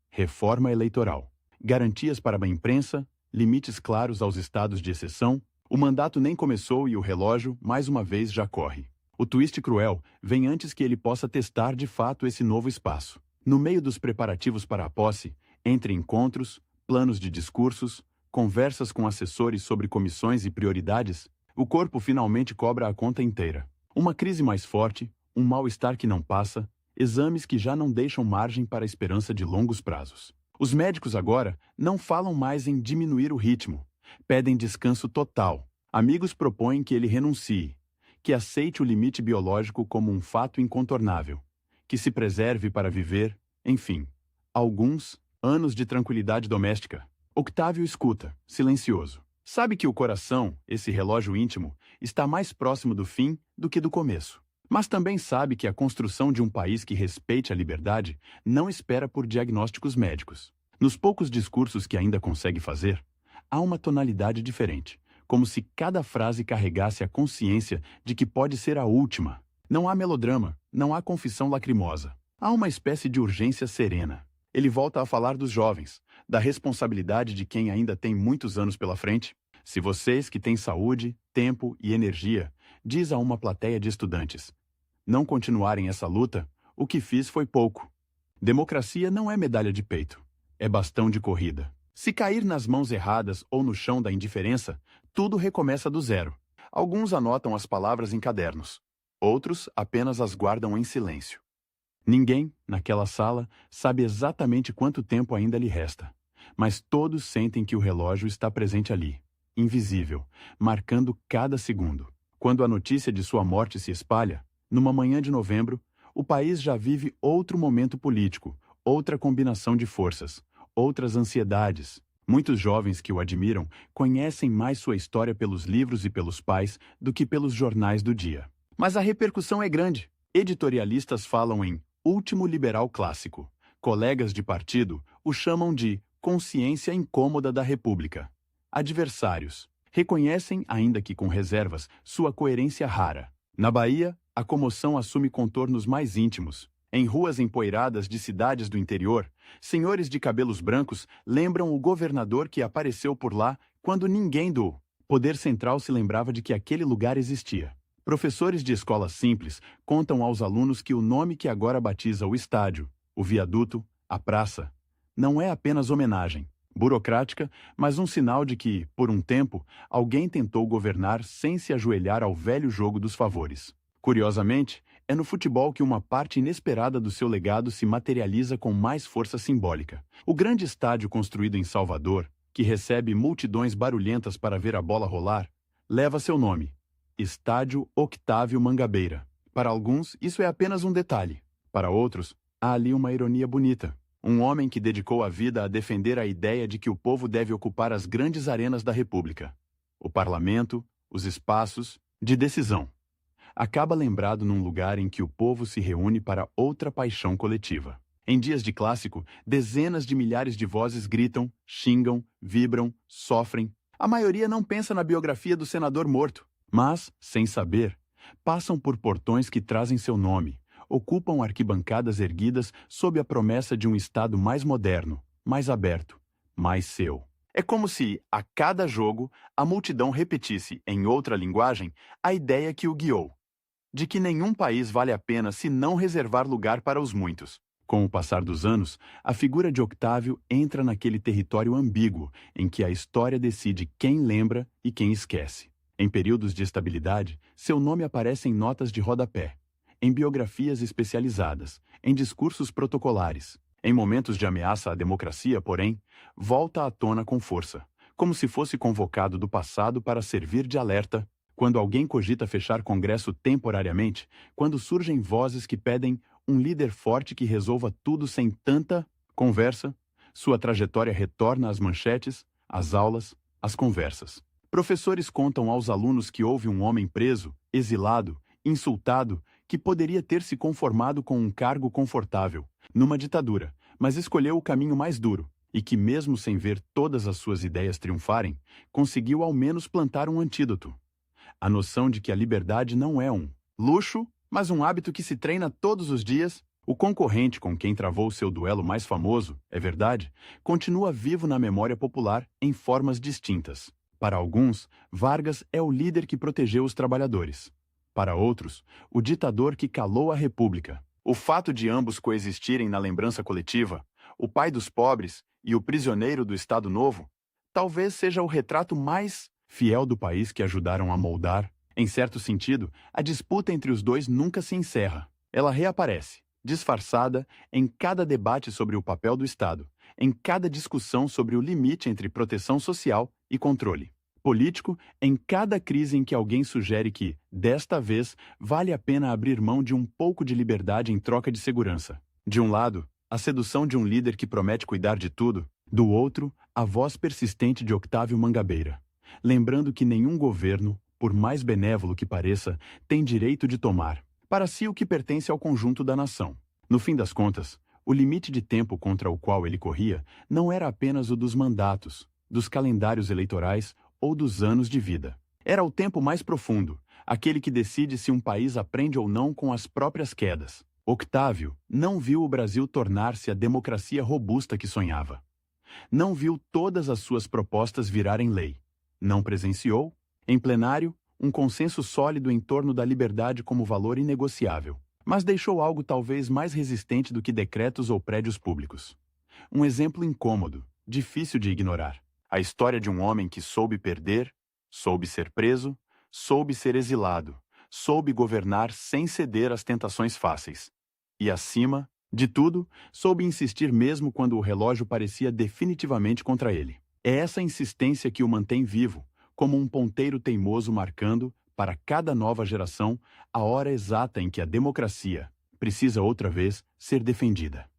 [SPEAKER 1] Reforma eleitoral, garantias para a imprensa, limites claros aos estados de exceção. O mandato nem começou e o relógio, mais uma vez, já corre. O twist cruel vem antes que ele possa testar de fato esse novo espaço. No meio dos preparativos para a posse, entre encontros, planos de discursos, conversas com assessores sobre comissões e prioridades, o corpo finalmente cobra a conta inteira. Uma crise mais forte, um mal-estar que não passa, exames que já não deixam margem para a esperança de longos prazos. Os médicos agora não falam mais em diminuir o ritmo, pedem descanso total. Amigos propõem que ele renuncie, que aceite o limite biológico como um fato incontornável, que se preserve para viver, enfim, alguns anos de tranquilidade doméstica. Octávio escuta, silencioso. Sabe que o coração, esse relógio íntimo, está mais próximo do fim do que do começo. Mas também sabe que a construção de um país que respeite a liberdade não espera por diagnósticos médicos. Nos poucos discursos que ainda consegue fazer, há uma tonalidade diferente, como se cada frase carregasse a consciência de que pode ser a última. Não há melodrama, não há confissão lacrimosa. Há uma espécie de urgência serena. Ele volta a falar dos jovens, da responsabilidade de quem ainda tem muitos anos pela frente. Se vocês que têm saúde, tempo e energia, diz a uma plateia de estudantes, não continuarem essa luta, o que fiz foi pouco. Democracia não é medalha de peito, é bastão de corrida. Se cair nas mãos erradas ou no chão da indiferença, tudo recomeça do zero. Alguns anotam as palavras em cadernos, outros apenas as guardam em silêncio. Ninguém, naquela sala, sabe exatamente quanto tempo ainda lhe resta, mas todos sentem que o relógio está presente ali, invisível, marcando cada segundo. Quando a notícia de sua morte se espalha, numa manhã de novembro, o país já vive outro momento político, outra combinação de forças, outras ansiedades. Muitos jovens que o admiram conhecem mais sua história pelos livros e pelos pais do que pelos jornais do dia. Mas a repercussão é grande. Editorialistas falam em último liberal clássico. Colegas de partido o chamam de consciência incômoda da República. Adversários reconhecem, ainda que com reservas, sua coerência rara. Na Bahia, a comoção assume contornos mais íntimos. Em ruas empoeiradas de cidades do interior, senhores de cabelos brancos lembram o governador que apareceu por lá quando ninguém do poder central se lembrava de que aquele lugar existia. Professores de escolas simples contam aos alunos que o nome que agora batiza o estádio, o viaduto, a praça, não é apenas homenagem burocrática, mas um sinal de que, por um tempo, alguém tentou governar sem se ajoelhar ao velho jogo dos favores. Curiosamente, é no futebol que uma parte inesperada do seu legado se materializa com mais força simbólica. O grande estádio construído em Salvador, que recebe multidões barulhentas para ver a bola rolar, leva seu nome, Estádio Octávio Mangabeira. Para alguns, isso é apenas um detalhe. Para outros, há ali uma ironia bonita. Um homem que dedicou a vida a defender a ideia de que o povo deve ocupar as grandes arenas da República, o parlamento, os espaços de decisão. Acaba lembrado num lugar em que o povo se reúne para outra paixão coletiva. Em dias de clássico, dezenas de milhares de vozes gritam, xingam, vibram, sofrem. A maioria não pensa na biografia do senador morto, mas, sem saber, passam por portões que trazem seu nome, ocupam arquibancadas erguidas sob a promessa de um Estado mais moderno, mais aberto, mais seu. É como se, a cada jogo, a multidão repetisse, em outra linguagem, a ideia que o guiou, de que nenhum país vale a pena se não reservar lugar para os muitos. Com o passar dos anos, a figura de Octávio entra naquele território ambíguo em que a história decide quem lembra e quem esquece. Em períodos de estabilidade, seu nome aparece em notas de rodapé, em biografias especializadas, em discursos protocolares. Em momentos de ameaça à democracia, porém, volta à tona com força, como se fosse convocado do passado para servir de alerta. Quando alguém cogita fechar Congresso temporariamente, quando surgem vozes que pedem um líder forte que resolva tudo sem tanta conversa, sua trajetória retorna às manchetes, às aulas, às conversas. Professores contam aos alunos que houve um homem preso, exilado, insultado, que poderia ter se conformado com um cargo confortável, numa ditadura, mas escolheu o caminho mais duro, e que mesmo sem ver todas as suas ideias triunfarem, conseguiu ao menos plantar um antídoto. A noção de que a liberdade não é um luxo, mas um hábito que se treina todos os dias. O concorrente com quem travou seu duelo mais famoso, é verdade, continua vivo na memória popular em formas distintas. Para alguns, Vargas é o líder que protegeu os trabalhadores. Para outros, o ditador que calou a República. O fato de ambos coexistirem na lembrança coletiva, o pai dos pobres e o prisioneiro do Estado Novo, talvez seja o retrato mais fiel do país que ajudaram a moldar. Em certo sentido, a disputa entre os dois nunca se encerra. Ela reaparece, disfarçada, em cada debate sobre o papel do Estado, em cada discussão sobre o limite entre proteção social e controle político, em cada crise em que alguém sugere que, desta vez, vale a pena abrir mão de um pouco de liberdade em troca de segurança. De um lado, a sedução de um líder que promete cuidar de tudo, do outro, a voz persistente de Octávio Mangabeira, lembrando que nenhum governo, por mais benévolo que pareça, tem direito de tomar para si o que pertence ao conjunto da nação. No fim das contas, o limite de tempo contra o qual ele corria não era apenas o dos mandatos, dos calendários eleitorais ou dos anos de vida. Era o tempo mais profundo, aquele que decide se um país aprende ou não com as próprias quedas. Octávio não viu o Brasil tornar-se a democracia robusta que sonhava. Não viu todas as suas propostas virarem lei. Não presenciou, em plenário, um consenso sólido em torno da liberdade como valor inegociável. Mas deixou algo talvez mais resistente do que decretos ou prédios públicos. Um exemplo incômodo, difícil de ignorar. A história de um homem que soube perder, soube ser preso, soube ser exilado, soube governar sem ceder às tentações fáceis. E, acima de tudo, soube insistir mesmo quando o relógio parecia definitivamente contra ele. É essa insistência que o mantém vivo, como um ponteiro teimoso marcando, para cada nova geração, a hora exata em que a democracia precisa outra vez ser defendida.